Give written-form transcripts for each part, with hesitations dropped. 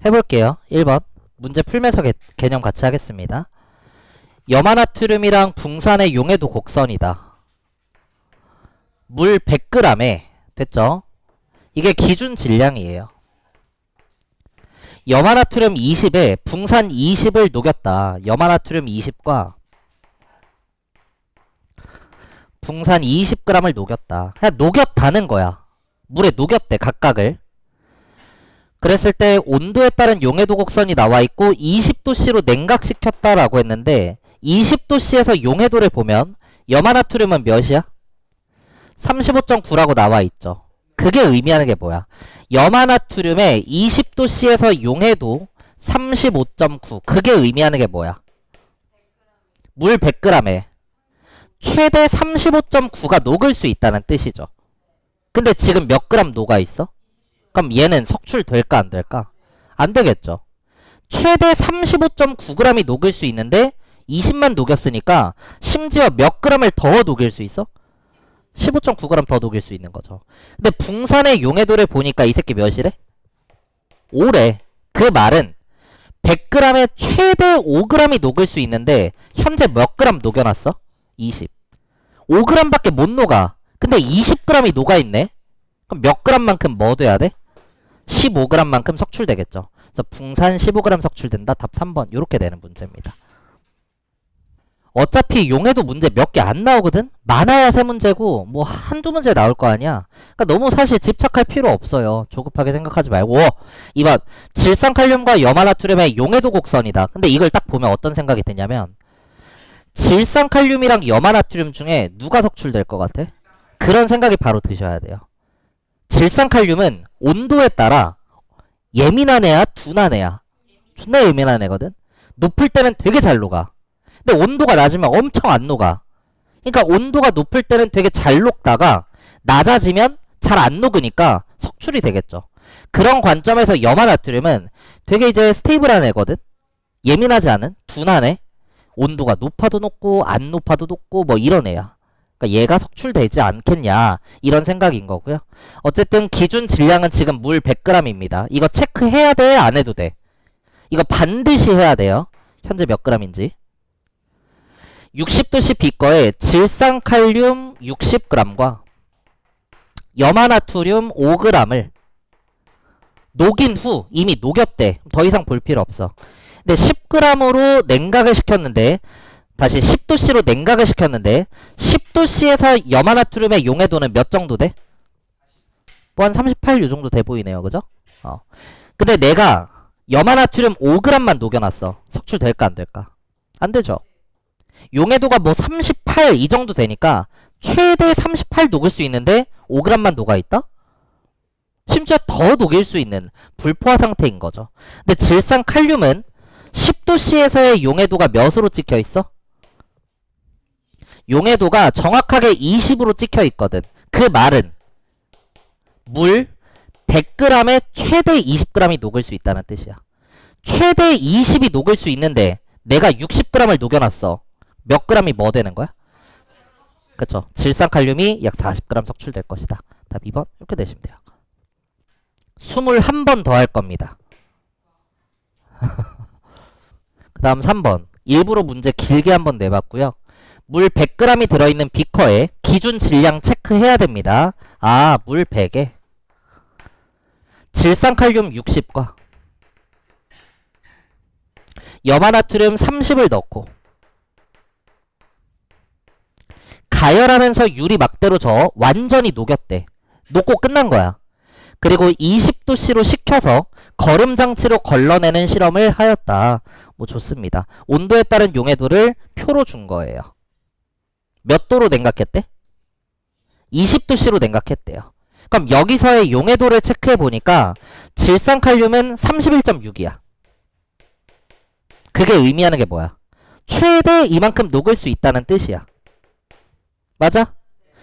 해볼게요. 1번 문제 풀면서 개념 같이 하겠습니다. 염화나트륨이랑 붕산의 용해도 곡선이다. 물 100g에 됐죠? 이게 기준 질량이에요. 염화나트륨 20에 붕산 20을 녹였다. 염화나트륨 20과 붕산 20g을 녹였다. 그냥 녹였다는 거야. 물에 녹였대, 각각을. 그랬을 때 온도에 따른 용해도 곡선이 나와있고 20도씨로 냉각시켰다라고 했는데 20도씨에서 용해도를 보면 염화나트륨은 몇이야? 35.9라고 나와있죠. 그게 의미하는 게 뭐야? 염화나트륨의 20도씨에서 용해도 35.9. 그게 의미하는 게 뭐야? 물 100g에 최대 35.9가 녹을 수 있다는 뜻이죠. 근데 지금 몇 그램 녹아있어? 그럼 얘는 석출될까 안 될까? 안 되겠죠. 최대 35.9g이 녹을 수 있는데 20만 녹였으니까 심지어 몇 g을 더 녹일 수 있어? 15.9g 더 녹일 수 있는 거죠. 근데 붕산의 용해도를 보니까 이 새끼 몇이래? 5래. 그 말은 100g에 최대 5g이 녹을 수 있는데 현재 몇 g 녹여놨어? 20. 5g밖에 못 녹아. 근데 20g이 녹아있네? 그럼 몇 g만큼 뭐 돼야 돼? 15g만큼 석출되겠죠. 그래서 붕산 15g 석출된다. 답 3번. 이렇게 되는 문제입니다. 어차피 용해도 문제 몇 개 안 나오거든? 많아야 3문제고 뭐 한두 문제 나올 거 아니야. 그러니까 너무 사실 집착할 필요 없어요. 조급하게 생각하지 말고. 2번 질산칼륨과 염화나트륨의 용해도 곡선이다. 근데 이걸 딱 보면 어떤 생각이 드냐면 질산칼륨이랑 염화나트륨 중에 누가 석출될 것 같아? 그런 생각이 바로 드셔야 돼요. 질산칼륨은 온도에 따라 예민한 애야 둔한 애야? 존나 예민한 애거든? 높을 때는 되게 잘 녹아. 근데 온도가 낮으면 엄청 안 녹아. 그러니까 온도가 높을 때는 되게 잘 녹다가 낮아지면 잘 안 녹으니까 석출이 되겠죠. 그런 관점에서 염화나트륨은 되게 이제 스테이블한 애거든? 예민하지 않은? 둔한 애? 온도가 높아도 높고 안 높아도 높고 뭐 이런 애야. 그러니까 얘가 석출되지 않겠냐 이런 생각인 거고요. 어쨌든 기준 질량은 지금 물 100g입니다. 이거 체크해야 돼? 안 해도 돼? 이거 반드시 해야 돼요. 현재 몇 g인지. 60도씨 비거에 질산칼륨 60g과 염화나트륨 5g을 녹인 후 이미 녹였대. 더 이상 볼 필요 없어. 근데 10g으로 냉각을 시켰는데 다시 10도씨로 냉각을 시켰는데 10도씨에서 염화나트륨의 용해도는 몇 정도 돼? 뭐 한 38 요 정도 돼 보이네요. 그죠? 근데 내가 염화나트륨 5g만 녹여놨어. 석출될까 안 될까? 안 되죠. 용해도가 뭐 38 이 정도 되니까 최대 38 녹을 수 있는데 5g만 녹아있다? 심지어 더 녹일 수 있는 불포화 상태인 거죠. 근데 질산칼륨은 10도씨에서의 용해도가 몇으로 찍혀있어? 용해도가 정확하게 20으로 찍혀있거든. 그 말은 물 100g에 최대 20g이 녹을 수 있다는 뜻이야. 최대 20이 녹을 수 있는데 내가 60g을 녹여놨어. 몇 g이 뭐 되는 거야? 그쵸. 질산칼륨이 약 40g 석출될 것이다. 답 2번 이렇게 되시면 돼요. 21번 더 할 겁니다. 그 다음 3번. 일부러 문제 길게 한번 내봤고요. 물 100g이 들어있는 비커에 기준 질량 체크해야 됩니다. 아, 물 100에 질산칼륨 60과 염화나트륨 30을 넣고 가열하면서 유리 막대로 저어 완전히 녹였대. 녹고 끝난 거야. 그리고 20도씨로 식혀서 거름장치로 걸러내는 실험을 하였다. 뭐 좋습니다. 온도에 따른 용해도를 표로 준 거예요. 몇 도로 냉각했대? 20도씨로 냉각했대요. 그럼 여기서의 용해도를 체크해 보니까 질산칼륨은 31.6이야. 그게 의미하는 게 뭐야? 최대 이만큼 녹을 수 있다는 뜻이야. 맞아?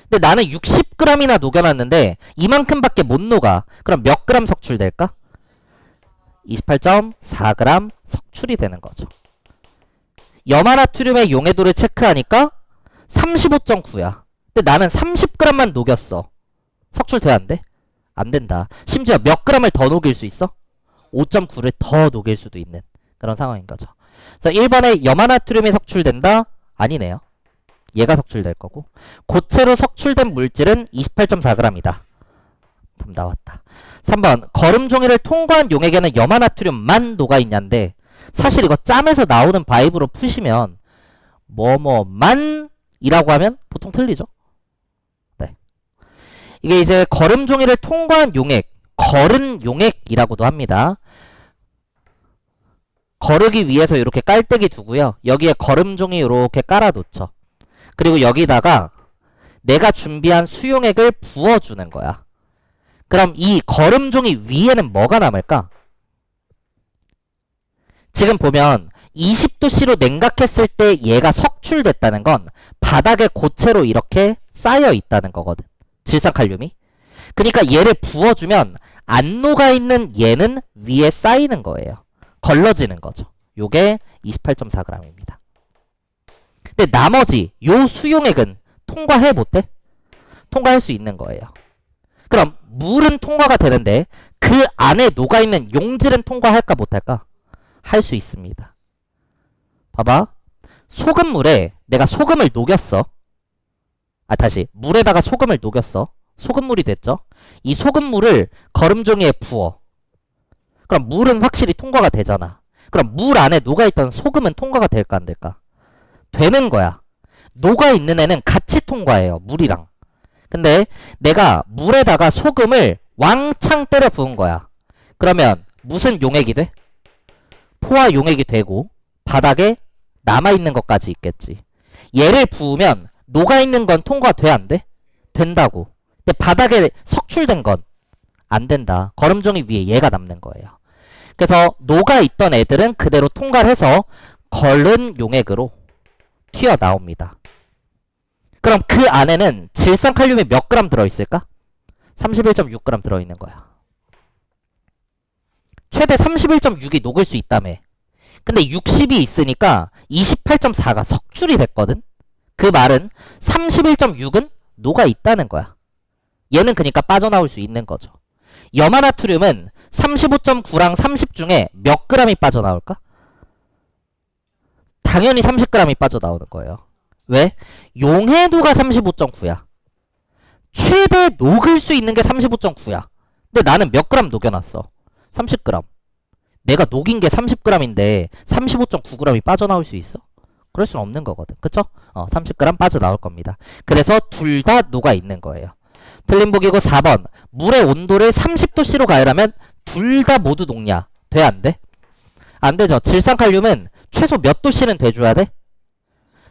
근데 나는 60g이나 녹여놨는데 이만큼밖에 못 녹아. 그럼 몇 g 석출될까? 28.4g 석출이 되는 거죠. 염화나트륨의 용해도를 체크하니까 35.9야. 근데 나는 30g만 녹였어. 석출돼야 안 돼? 안 된다. 심지어 몇 g을 더 녹일 수 있어? 5.9를 더 녹일 수도 있는 그런 상황인 거죠. 그래서 1번에 염화나트륨이 석출된다? 아니네요. 얘가 석출될 거고 고체로 석출된 물질은 28.4g이다. 답 나왔다. 3번 거름 종이를 통과한 용액에는 염화나트륨만 녹아있냐인데 사실 이거 짬에서 나오는 바이브로 푸시면 뭐뭐만 이라고 하면 보통 틀리죠. 네. 이게 이제 거름 종이를 통과한 용액, 거른 용액이라고도 합니다. 거르기 위해서 이렇게 깔때기 두고요. 여기에 거름 종이 이렇게 깔아놓죠. 그리고 여기다가 내가 준비한 수용액을 부어주는 거야. 그럼 이 거름 종이 위에는 뭐가 남을까? 지금 보면 20도씨로 냉각했을 때 얘가 석출됐다는 건 바닥에 고체로 이렇게 쌓여 있다는 거거든. 질산칼륨이. 그러니까 얘를 부어주면 안 녹아있는 얘는 위에 쌓이는 거예요. 걸러지는 거죠. 요게 28.4g입니다. 근데 나머지 요 수용액은 통과해 못해? 통과할 수 있는 거예요. 그럼 물은 통과가 되는데 그 안에 녹아있는 용질은 통과할까 못할까? 할 수 있습니다. 봐봐. 소금물에 내가 소금을 녹였어. 다시 물에다가 소금을 녹였어. 소금물이 됐죠. 이 소금물을 거름종이에 부어. 그럼 물은 확실히 통과가 되잖아. 그럼 물 안에 녹아있던 소금은 통과가 될까 안 될까? 되는 거야. 녹아있는 애는 같이 통과해요. 물이랑. 근데 내가 물에다가 소금을 왕창 때려 부은 거야. 그러면 무슨 용액이 돼? 포화 용액이 되고 바닥에 남아있는 것까지 있겠지. 얘를 부으면 녹아있는 건 통과돼 안 돼? 된다고. 근데 바닥에 석출된 건 안 된다. 거름종이 위에 얘가 남는 거예요. 그래서 녹아있던 애들은 그대로 통과를 해서 거른 용액으로 튀어나옵니다. 그럼 그 안에는 질산칼륨이 몇 그램 들어있을까? 31.6g 들어있는 거야. 최대 31.6이 녹을 수 있다며. 근데 60이 있으니까 28.4가 석출이 됐거든? 그 말은 31.6은 녹아있다는 거야. 얘는 그러니까 빠져나올 수 있는 거죠. 염화나트륨은 35.9랑 30 중에 몇 g이 빠져나올까? 당연히 30g이 빠져나오는 거예요. 왜? 용해도가 35.9야. 최대 녹을 수 있는 게 35.9야. 근데 나는 몇 그램 녹여놨어? 30g. 내가 녹인 게 30g인데 35.9g이 빠져나올 수 있어? 그럴 수는 없는 거거든. 그쵸? 30g 빠져나올 겁니다. 그래서 둘 다 녹아 있는 거예요. 틀린 보기고 4번. 물의 온도를 30도씨로 가열하면 둘 다 모두 녹냐? 돼? 안 돼? 안 되죠. 질산칼륨은 최소 몇 도씨는 돼줘야 돼?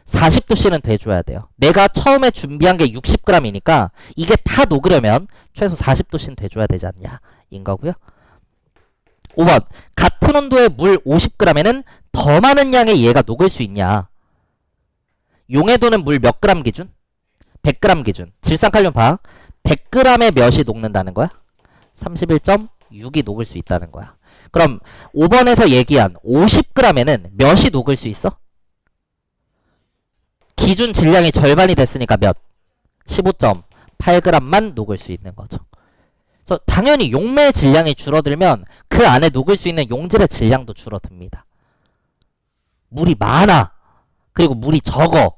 40도씨는 돼줘야 돼요. 내가 처음에 준비한 게 60g이니까 이게 다 녹으려면 최소 40도씨는 돼줘야 되지 않냐? 인 거고요. 5번. 같은 온도의 물 50g에는 더 많은 양의 얘가 녹을 수 있냐? 용해도는 물 몇 그램 기준? 100g 기준. 질산칼륨 봐. 100g의 몇이 녹는다는 거야? 31.6이 녹을 수 있다는 거야. 그럼 5번에서 얘기한 50g에는 몇이 녹을 수 있어? 기준 질량이 절반이 됐으니까 몇? 15.8g만 녹을 수 있는 거죠. 그래서 당연히 용매의 질량이 줄어들면 그 안에 녹을 수 있는 용질의 질량도 줄어듭니다. 물이 많아. 그리고 물이 적어.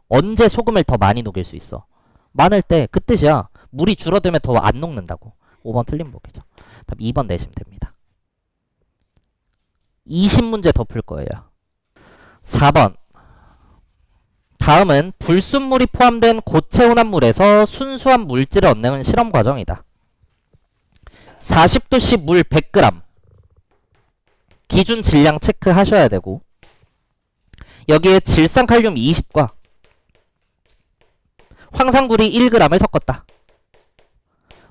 언제 소금을 더 많이 녹일 수 있어? 많을 때 그 뜻이야. 물이 줄어들면 더 안 녹는다고. 5번 틀린 보기죠. 답 2번 내시면 됩니다. 20문제 더 풀 거예요. 4번. 다음은 불순물이 포함된 고체 혼합물에서 순수한 물질을 얻는 실험 과정이다. 40도씨 물 100g. 기준 질량 체크하셔야 되고 여기에 질산칼륨 20과 황산구리 1g을 섞었다.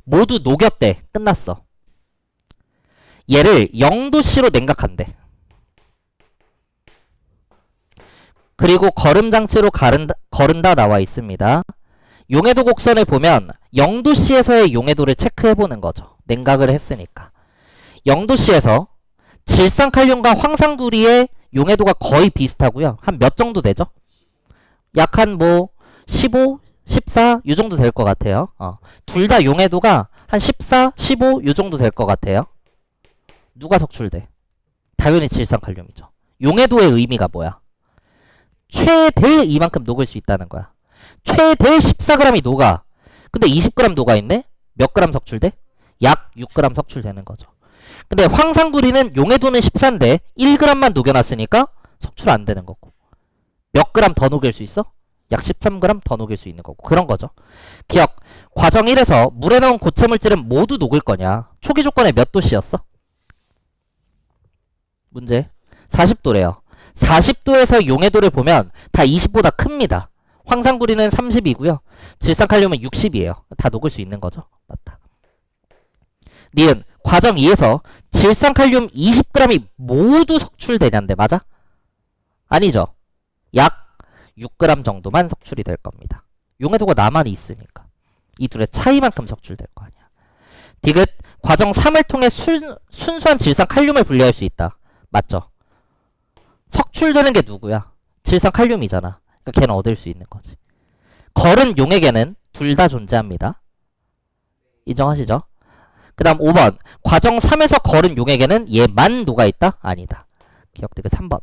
모두 녹였대. 끝났어. 얘를 0도씨로 냉각한대. 그리고 거름장치로 거른다 나와 있습니다. 용해도 곡선을 보면 0도씨에서의 용해도를 체크해보는 거죠. 냉각을 했으니까. 0도씨에서 질산칼륨과 황산구리의 용해도가 거의 비슷하고요. 한 몇 정도 되죠? 약 한 뭐 15, 14 요 정도 될 것 같아요. 둘 다 용해도가 한 14, 15 요 정도 될 것 같아요. 누가 석출돼? 당연히 질산칼륨이죠. 용해도의 의미가 뭐야? 최대 이만큼 녹을 수 있다는 거야. 최대 14g이 녹아. 근데 20g 녹아 있네? 몇 g 석출돼? 약 6g 석출되는 거죠. 근데 황산구리는 용해도는 14인데 1g만 녹여놨으니까 석출 안 되는 거고. 몇 g 더 녹일 수 있어? 약 13g 더 녹일 수 있는 거고. 그런 거죠. 기억. 과정 1에서 물에 넣은 고체 물질은 모두 녹을 거냐? 초기 조건에 몇 도씨였어? 문제. 40도래요. 40도에서 용해도를 보면 다 20보다 큽니다. 황산구리는 30이고요. 질산칼륨은 60이에요. 다 녹을 수 있는 거죠. 맞다. 니은 과정 2에서 질산칼륨 20g이 모두 석출되냐인데 맞아? 아니죠. 약 6g 정도만 석출이 될 겁니다. 용해도가 나만 있으니까. 이 둘의 차이만큼 석출될 거 아니야. 디귿 과정 3을 통해 순수한 질산칼륨을 분리할 수 있다. 맞죠? 석출되는 게 누구야? 질산칼륨이잖아. 그러니까 걔는 얻을 수 있는 거지. 걸은 용액에는 둘 다 존재합니다. 인정하시죠? 그 다음 5번. 과정 3에서 걸은 용액에는 얘만 녹아있다? 아니다. 기억 디귿 3번.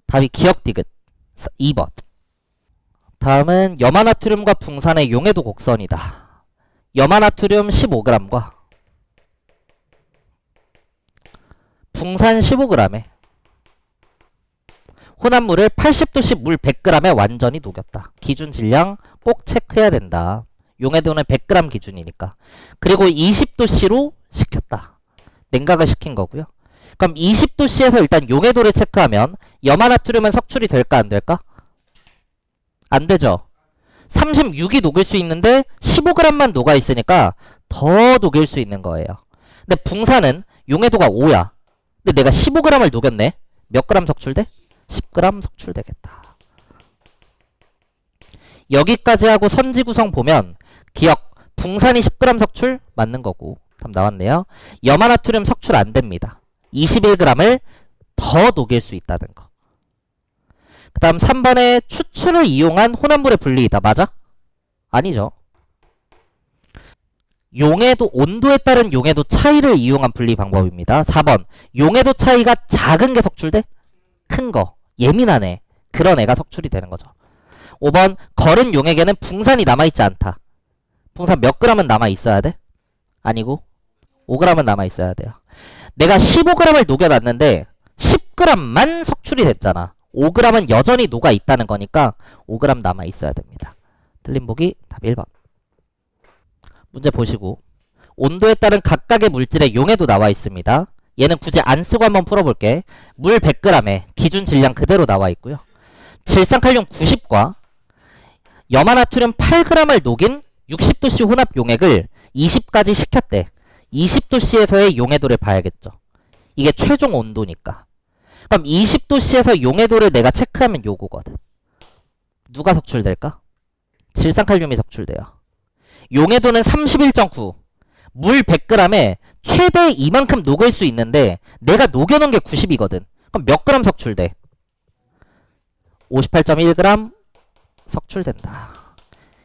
답이 기억 디귿 2번. 다음은 염화나트륨과 붕산의 용해도 곡선이다. 염화나트륨 15g과 붕산 15g에 혼합물을 80도씨 물 100g에 완전히 녹였다. 기준 질량 꼭 체크해야 된다. 용해도는 100g 기준이니까. 그리고 20도씨로 식혔다. 냉각을 시킨 거고요. 그럼 20도씨에서 일단 용해도를 체크하면 염화나트륨은 석출이 될까 안 될까? 안 되죠. 36이 녹일 수 있는데 15g만 녹아 있으니까 더 녹일 수 있는 거예요. 근데 붕산은 용해도가 5야. 근데 내가 15g을 녹였네. 몇 g 석출돼? 10g 석출되겠다. 여기까지 하고 선지 구성 보면 기억 붕산이 10g 석출 맞는 거고 답 나왔네요. 염화나트륨 석출 안 됩니다. 21g을 더 녹일 수 있다는 거. 그 다음 3번에 추출을 이용한 혼합물의 분리이다. 맞아? 아니죠. 용해도 온도에 따른 용해도 차이를 이용한 분리 방법입니다. 4번 용해도 차이가 작은 게 석출돼? 큰 거. 예민하네. 그런 애가 석출이 되는 거죠. 5번 걸은 용액에는 붕산이 남아있지 않다. 붕산 몇 g은 남아있어야 돼? 아니고 5g은 남아있어야 돼요. 내가 15g을 녹여놨는데 10g만 석출이 됐잖아. 5g은 여전히 녹아있다는 거니까 5g 남아있어야 됩니다. 틀린 보기 답 1번. 문제 보시고 온도에 따른 각각의 물질의 용해도 나와 있습니다. 얘는 굳이 안 쓰고 한번 풀어볼게. 물 100g에 기준 질량 그대로 나와 있고요. 질산칼륨 90과 염화나트륨 8g을 녹인 60도씨 혼합 용액을 20까지 식혔대. 20도씨에서의 용해도를 봐야겠죠. 이게 최종 온도니까. 그럼 20도씨에서 용해도를 내가 체크하면 요거거든. 누가 석출될까? 질산칼륨이 석출돼요. 용해도는 31.9. 물 100g에 최대 이만큼 녹을 수 있는데 내가 녹여놓은 게 90이거든. 그럼 몇 g 석출돼? 58.1g 석출된다.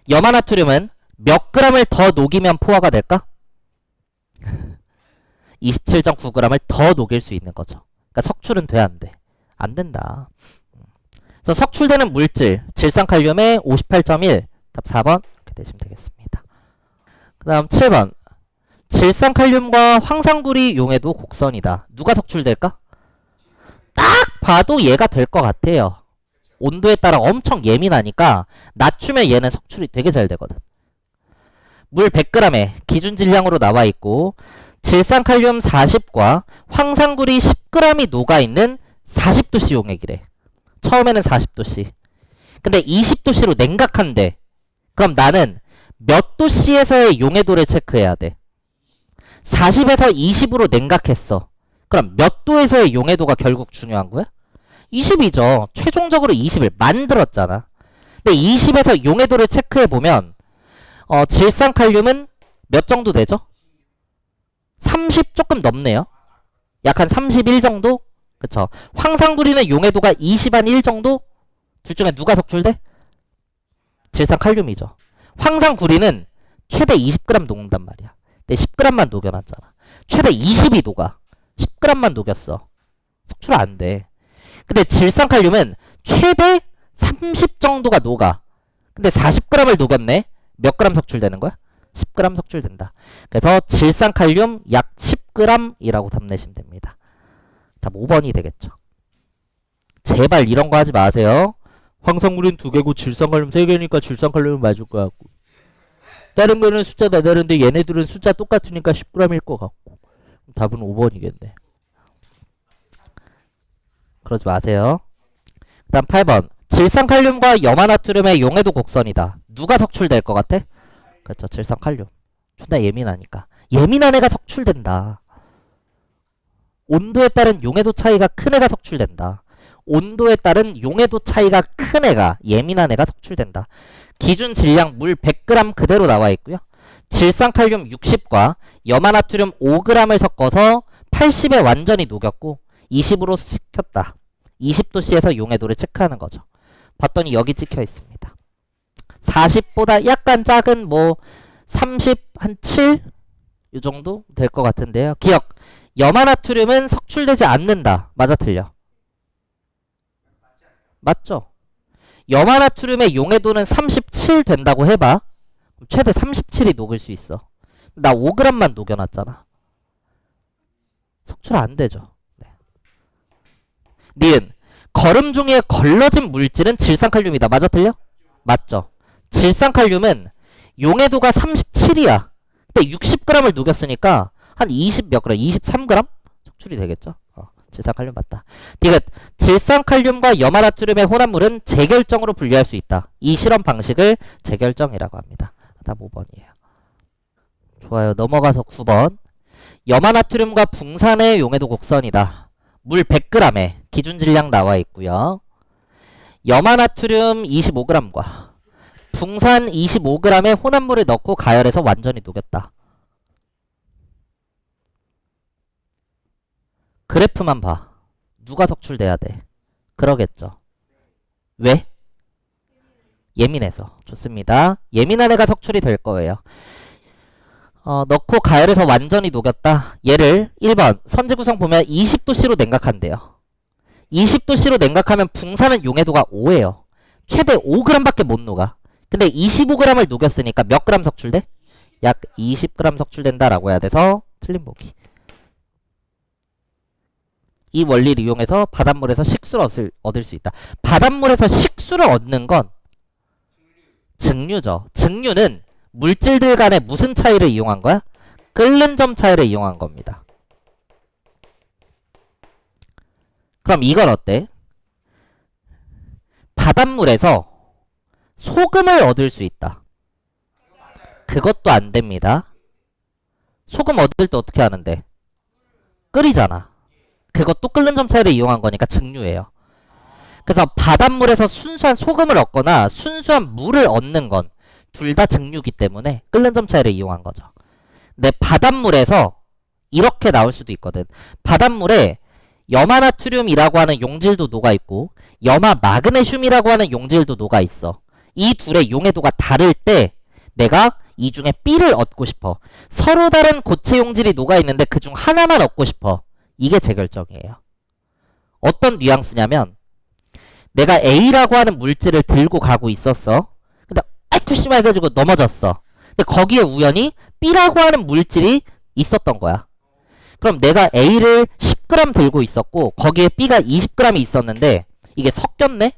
염화나트륨은 몇 g을 더 녹이면 포화가 될까? 27.9g을 더 녹일 수 있는 거죠. 그러니까 석출은 돼 안 돼? 안 된다. 그래서 석출되는 물질 질산칼륨의 58.1 답 4번 이렇게 되시면 되겠습니다. 그 다음 7번 질산칼륨과 황산구리 용해도 곡선이다. 누가 석출될까? 딱 봐도 얘가 될 것 같아요. 온도에 따라 엄청 예민하니까 낮추면 얘는 석출이 되게 잘 되거든. 물 100g에 기준 질량으로 나와 있고 질산칼륨 40과 황산구리 10g이 녹아있는 40도씨 용액이래. 처음에는 40도씨. 근데 20도씨로 냉각한대. 그럼 나는 몇 도씨에서의 용해도를 체크해야 돼? 40에서 20으로 냉각했어. 그럼 몇 도에서의 용해도가 결국 중요한 거야? 20이죠. 최종적으로 20을 만들었잖아. 근데 20에서 용해도를 체크해보면 질산칼륨은 몇 정도 되죠? 30 조금 넘네요. 약 한 31 정도? 그쵸. 황산구리는 용해도가 20 한 1 정도? 둘 중에 누가 석출돼? 질산칼륨이죠. 황산구리는 최대 20g 녹는단 말이야. 근데 10g만 녹여놨잖아. 최대 20이 녹아. 10g만 녹였어. 석출 안 돼. 근데 질산칼륨은 최대 30 정도가 녹아. 근데 40g을 녹였네. 몇 g 석출되는 거야? 10g 석출된다. 그래서 질산칼륨 약 10g이라고 답 내시면 됩니다. 답 5번이 되겠죠. 제발 이런 거 하지 마세요. 황성물은 2개고 질산칼륨 3개니까 질산칼륨은 맞을 것 같고, 다른 거는 숫자 다 다른데 얘네들은 숫자 똑같으니까 10g일 것 같고. 답은 5번이겠네. 그러지 마세요. 그 다음 8번. 질산칼륨과 염화나트륨의 용해도 곡선이다. 누가 석출될 것 같아? 그렇죠. 질산칼륨. 존나 예민하니까. 예민한 애가 석출된다. 온도에 따른 용해도 차이가 큰 애가 석출된다. 온도에 따른 용해도 차이가 큰 애가, 예민한 애가 석출된다. 기준 질량 물 100g 그대로 나와 있고요. 질산칼륨 60과 염화나트륨 5g을 섞어서 80에 완전히 녹였고 20으로 식혔다. 20도씨에서 용해도를 체크하는 거죠. 봤더니 여기 찍혀 있습니다. 40보다 약간 작은 뭐 30, 한 7? 이 정도 될 것 같은데요. 기억! 염화나트륨은 석출되지 않는다. 맞아 틀려? 맞죠? 염화나트륨의 용해도는 37 된다고 해봐. 최대 37이 녹을 수 있어. 나 5g만 녹여놨잖아. 석출 안 되죠. 네. 니은 거름 종이에 걸러진 물질은 질산칼륨이다. 맞아 틀려? 맞죠? 질산칼륨은 용해도가 37이야. 근데 60g을 녹였으니까 한 20 몇 g? 23g? 석출이 되겠죠? 질산칼륨 맞다. 디귿 질산칼륨과 염화나트륨의 혼합물은 재결정으로 분리할 수 있다. 이 실험 방식을 재결정이라고 합니다. 답 5번이에요. 좋아요. 넘어가서 9번. 염화나트륨과 붕산의 용해도 곡선이다. 물 100g에 기준 질량 나와 있고요. 염화나트륨 25g과 붕산 25g의 혼합물을 넣고 가열해서 완전히 녹였다. 그래프만 봐. 누가 석출돼야 돼? 그러겠죠. 왜? 예민해서. 좋습니다. 예민한 애가 석출이 될 거예요. 넣고 가열해서 완전히 녹였다. 얘를 1번 선지 구성 보면 20도씨로 냉각한대요. 20도씨로 냉각하면 붕산은 용해도가 5예요. 최대 5g밖에 못 녹아. 근데 25g을 녹였으니까 몇 g 석출돼? 약 20g 석출된다라고 해야 돼서 틀린 보기. 이 원리를 이용해서 바닷물에서 식수를 얻을 수 있다. 바닷물에서 식수를 얻는 건 증류죠. 증류는 물질들 간의 무슨 차이를 이용한 거야? 끓는 점 차이를 이용한 겁니다. 그럼 이건 어때? 바닷물에서 소금을 얻을 수 있다. 그것도 안 됩니다. 소금 얻을 때 어떻게 하는데? 끓이잖아. 그것도 끓는 점 차이를 이용한 거니까 증류예요. 그래서 바닷물에서 순수한 소금을 얻거나 순수한 물을 얻는 건 둘 다 증류기 때문에 끓는 점 차이를 이용한 거죠. 근데 바닷물에서 이렇게 나올 수도 있거든. 바닷물에 염화나트륨이라고 하는 용질도 녹아있고 염화마그네슘이라고 하는 용질도 녹아있어. 이 둘의 용해도가 다를 때 내가 이 중에 B를 얻고 싶어. 서로 다른 고체 용질이 녹아있는데 그 중 하나만 얻고 싶어. 이게 재결정이에요. 어떤 뉘앙스냐면 내가 A라고 하는 물질을 들고 가고 있었어. 근데 아이쿠 씨발 해가지고 넘어졌어. 근데 거기에 우연히 B라고 하는 물질이 있었던 거야. 그럼 내가 A를 10g 들고 있었고 거기에 B가 20g이 있었는데 이게 섞였네?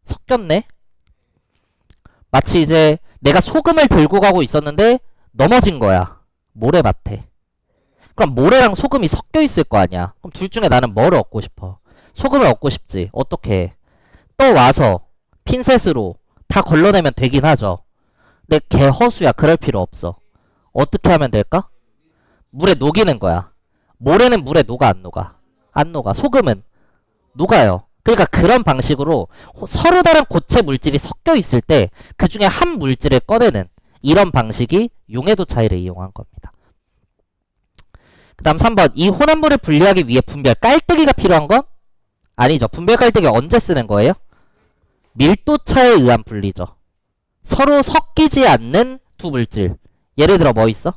섞였네? 마치 이제 내가 소금을 들고 가고 있었는데 넘어진 거야. 모래밭에. 그럼 모래랑 소금이 섞여 있을 거 아니야. 그럼 둘 중에 나는 뭐를 얻고 싶어? 소금을 얻고 싶지. 어떻게 해? 떠와서 핀셋으로 다 걸러내면 되긴 하죠. 근데 개 허수야. 그럴 필요 없어. 어떻게 하면 될까? 물에 녹이는 거야. 모래는 물에 녹아 안 녹아? 안 녹아. 소금은 녹아요. 그러니까 그런 방식으로 서로 다른 고체 물질이 섞여 있을 때 그 중에 한 물질을 꺼내는 이런 방식이 용해도 차이를 이용한 겁니다. 그 다음 3번. 이 혼합물을 분리하기 위해 분별 깔때기가 필요한 건? 아니죠. 분별 깔때기 언제 쓰는 거예요? 밀도차에 의한 분리죠. 서로 섞이지 않는 두 물질. 예를 들어 뭐 있어?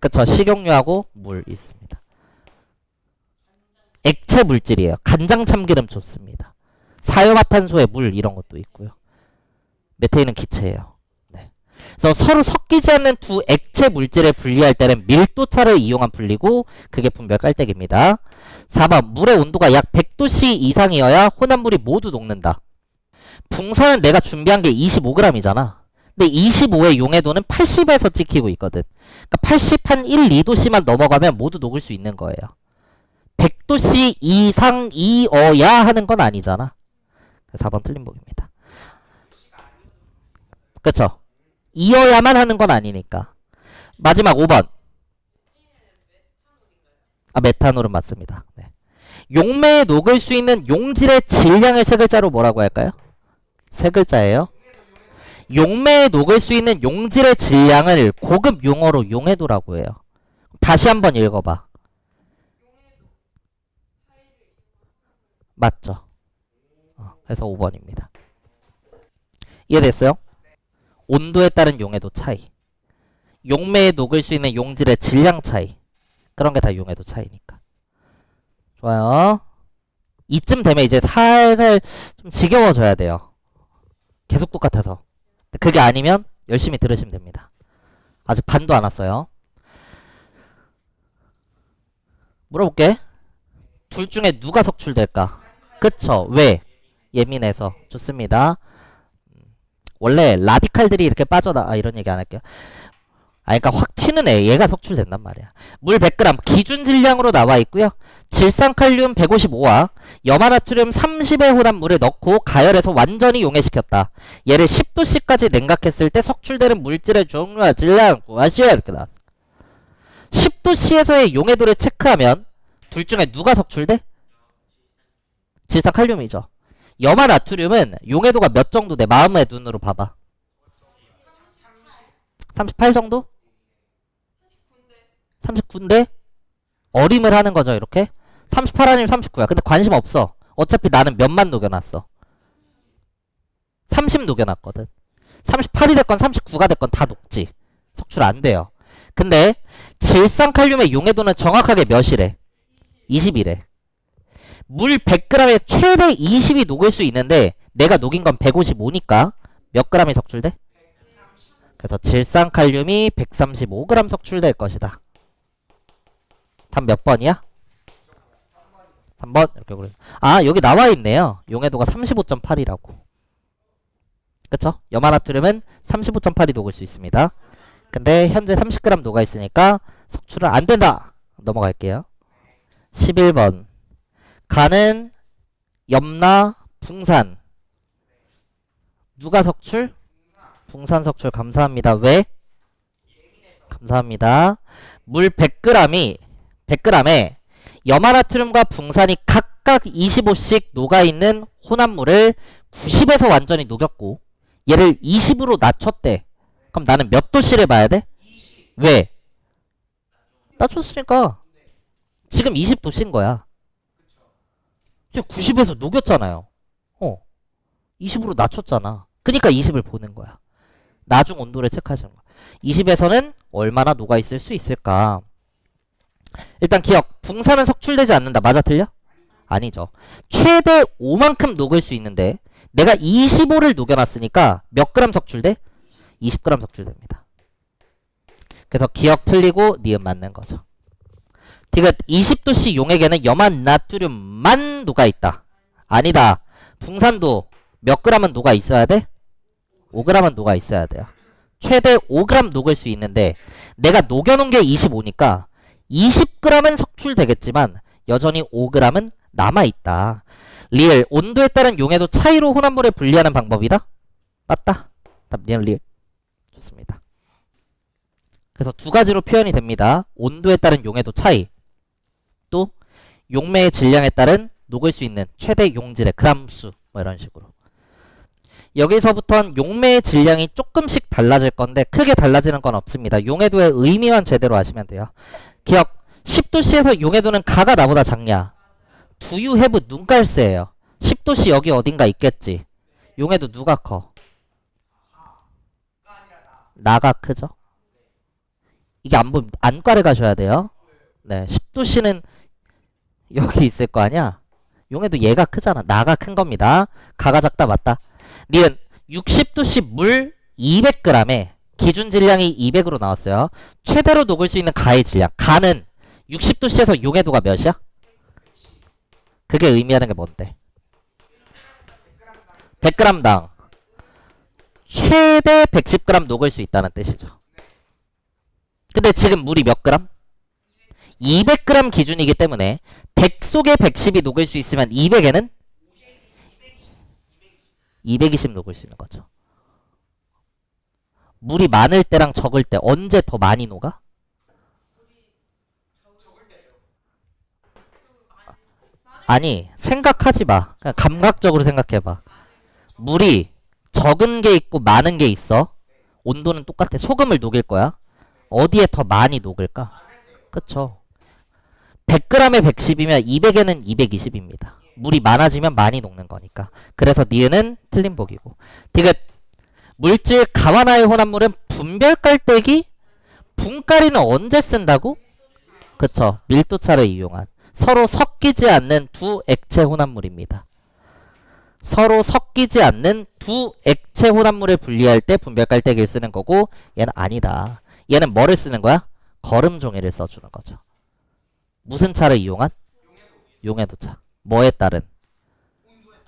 그쵸. 식용유하고 물 있습니다. 액체 물질이에요. 간장 참기름 좋습니다. 사유화탄소에 물 이런 것도 있고요. 메테인은 기체예요. 네. 그래서 서로 섞이지 않는 두 액체 물질을 분리할 때는 밀도차를 이용한 분리고 그게 분별 깔때기입니다. 4번 물의 온도가 약 100도씨 이상이어야 혼합물이 모두 녹는다. 붕산은 내가 준비한 게 25g이잖아. 근데 25의 용해도는 80에서 찍히고 있거든. 그러니까 80 한 1, 2도씨만 넘어가면 모두 녹을 수 있는 거예요. 100도씨 이상이어야 하는 건 아니잖아. 4번 틀린 복입니다. 그쵸? 이어야만 하는 건 아니니까. 마지막 5번. 아, 메탄올은 맞습니다. 네. 용매에 녹을 수 있는 용질의 질량을 세 글자로 뭐라고 할까요? 세 글자예요. 용매에 녹을 수 있는 용질의 질량을 고급 용어로 용해도라고 해요. 다시 한번 읽어봐. 맞죠? 그래서 5번입니다. 이해됐어요? 온도에 따른 용해도 차이. 용매에 녹을 수 있는 용질의 질량 차이. 그런 게 다 용해도 차이니까. 좋아요. 이쯤 되면 이제 살살 좀 지겨워져야 돼요. 계속 똑같아서. 그게 아니면 열심히 들으시면 됩니다. 아직 반도 안 왔어요. 물어볼게. 둘 중에 누가 석출될까? 그쵸? 왜? 예민해서. 좋습니다. 원래 라디칼들이 이렇게 빠져나 이런 얘기 안 할게요. 그러니까 확 튀는 얘가 석출된단 말이야. 물 100g 기준 질량으로 나와 있고요. 질산칼륨 155와 염화나트륨 30의 혼합물을 넣고 가열해서 완전히 용해시켰다. 얘를 10도씨까지 냉각했을 때 석출되는 물질의 종류와 질량 구하시오. 이렇게 나왔어. 10도씨에서의 용해도를 체크하면 둘 중에 누가 석출돼? 질산칼륨이죠. 염화나트륨은 용해도가 몇 정도 돼? 마음의 눈으로 봐봐. 38 정도? 39인데? 어림을 하는 거죠, 이렇게. 38 아니면 39야. 근데 관심 없어. 어차피 나는 몇만 녹여놨어. 30 녹여놨거든. 38이 됐건 39가 됐건 다 녹지. 석출 안 돼요. 근데 질산칼륨의 용해도는 정확하게 몇이래? 20이래. 물 100g에 최대 20이 녹을 수 있는데 내가 녹인 건 155니까 몇 g이 석출돼? 그래서 질산칼륨이 135g 석출될 것이다. 답 몇 번이야? 3번 이렇게 그래. 아, 여기 나와 있네요. 용해도가 35.8이라고. 그쵸? 염화나트륨은 35.8이 녹을 수 있습니다. 근데 현재 30g 녹아 있으니까 석출은 안 된다. 넘어갈게요. 11번. 간은 염나, 붕산. 누가 석출? 붕산 석출. 감사합니다. 왜? 감사합니다. 물 100g에 염화나트륨과 붕산이 각각 25씩 녹아있는 혼합물을 90에서 완전히 녹였고 얘를 20으로 낮췄대. 그럼 나는 몇 도씨를 봐야 돼? 왜? 낮췄으니까 지금 20도씨인 거야. 지금 90에서 녹였잖아요. 20으로 낮췄잖아. 그러니까 20을 보는 거야. 나중 온도를 체크하시는 거야. 20에서는 얼마나 녹아있을 수 있을까? 일단 기억. 붕산은 석출되지 않는다. 맞아 틀려? 아니죠. 최대 5만큼 녹을 수 있는데 내가 25를 녹여놨으니까 몇 그램 석출돼? 20g 석출됩니다. 그래서 기억 틀리고 니은 맞는 거죠. 디귿 20도씨 용액에는 염화나트륨만 녹아있다. 아니다. 붕산도 몇 g은 녹아 있어야 돼? 5g은 녹아 있어야 돼요. 최대 5g 녹을 수 있는데 내가 녹여놓은 게 25니까 20g은 석출되겠지만 여전히 5g은 남아있다. 리을 온도에 따른 용해도 차이로 혼합물을 분리하는 방법이다? 맞다. 답 리을 리을. 좋습니다. 그래서 두 가지로 표현이 됩니다. 온도에 따른 용해도 차이, 또 용매의 질량에 따른 녹을 수 있는 최대 용질의 그람수, 뭐 이런 식으로. 여기서부터는 용매의 질량이 조금씩 달라질 건데 크게 달라지는 건 없습니다. 용해도의 의미만 제대로 아시면 돼요. 기억. 10도씨에서 용해도는 가가 나보다 작냐? Do you have 눈깔새예요. 10도씨 여기 어딘가 있겠지. 용해도 누가 커? 나가 크죠? 이게 안과를 가셔야 돼요. 네, 10도씨는 여기 있을 거 아니야? 용해도 얘가 크잖아. 나가 큰 겁니다. 가가 작다 맞다. 니은 60도씨 물 200g에 기준 질량이 200으로 나왔어요. 최대로 녹을 수 있는 가의 질량. 가는 60도씨에서 용해도가 몇이야? 그게 의미하는 게 뭔데? 100g당 최대 110g 녹을 수 있다는 뜻이죠. 근데 지금 물이 몇 그램? 200g 기준이기 때문에 100 속에 110이 녹을 수 있으면 200에는 220 녹을 수 있는 거죠. 물이 많을 때랑 적을 때 언제 더 많이 녹아? 아니, 생각하지 마. 그냥 감각적으로 생각해봐. 물이 적은 게 있고 많은 게 있어. 온도는 똑같아. 소금을 녹일 거야. 어디에 더 많이 녹을까? 그쵸. 100g에 110이면 200에는 220입니다. 물이 많아지면 많이 녹는 거니까. 그래서 니은은 틀린 복이고. 디귿 물질 가와나의 혼합물은 분별 깔때기 분갈이는 언제 쓴다고? 그쵸. 밀도차를 이용한 서로 섞이지 않는 두 액체 혼합물입니다. 서로 섞이지 않는 두 액체 혼합물을 분리할 때 분별 깔때기를 쓰는 거고 얘는 아니다. 얘는 뭐를 쓰는 거야? 거름종이를 써주는 거죠. 무슨 차를 이용한? 용해도차. 뭐에 따른?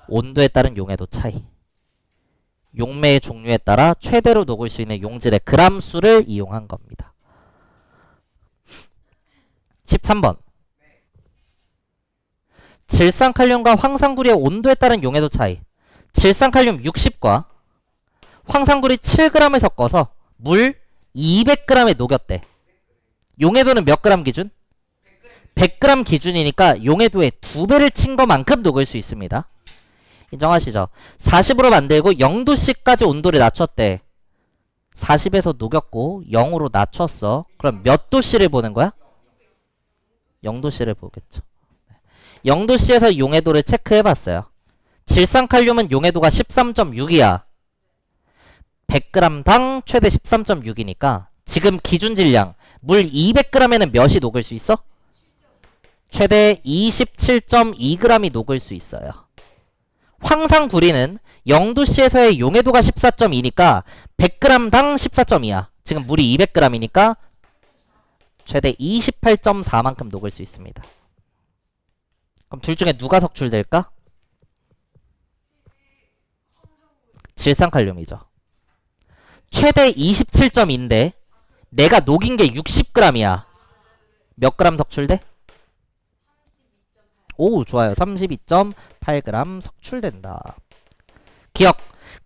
온도에 따른 용해도 차이. 용매의 종류에 따라 최대로 녹을 수 있는 용질의 그람 수를 이용한 겁니다. 13번. 질산칼륨과 황산구리의 온도에 따른 용해도 차이. 질산칼륨 60과 황산구리 7g을 섞어서 물 200g에 녹였대. 용해도는 몇 그램 기준? 100g 기준이니까 용해도의 2배를 친 것만큼 녹을 수 있습니다. 인정하시죠? 40으로 만들고 0도씨까지 온도를 낮췄대. 40에서 녹였고 0으로 낮췄어. 그럼 몇 도씨를 보는 거야? 0도씨를 보겠죠. 0도씨에서 용해도를 체크해봤어요. 질산칼륨은 용해도가 13.6이야. 100g당 최대 13.6이니까 지금 기준 질량 물 200g에는 몇이 녹을 수 있어? 최대 27.2g이 녹을 수 있어요. 황산구리는 0도씨에서의 용해도가 14.2니까 100g당 14.2야. 지금 물이 200g이니까 최대 28.4만큼 녹을 수 있습니다. 그럼 둘 중에 누가 석출될까? 질산칼륨이죠. 최대 27.2인데 내가 녹인 게 60g이야. 몇 그램 석출돼? 오, 좋아요. 32.8g 석출된다. 기억.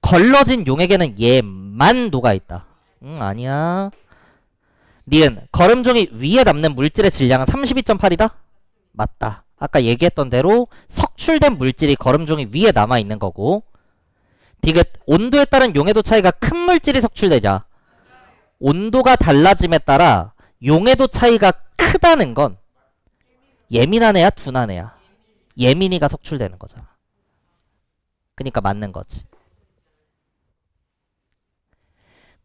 걸러진 용액에는 얘만 녹아있다. 아니야. 니은 거름종이 위에 남는 물질의 질량은 32.8이다? 맞다. 아까 얘기했던 대로 석출된 물질이 거름종이 위에 남아있는 거고. 디귿 온도에 따른 용해도 차이가 큰 물질이 석출되자 온도가 달라짐에 따라 용해도 차이가 크다는 건 예민한 애야 둔한 애야? 예민이가 석출되는 거잖아. 그러니까 맞는 거지.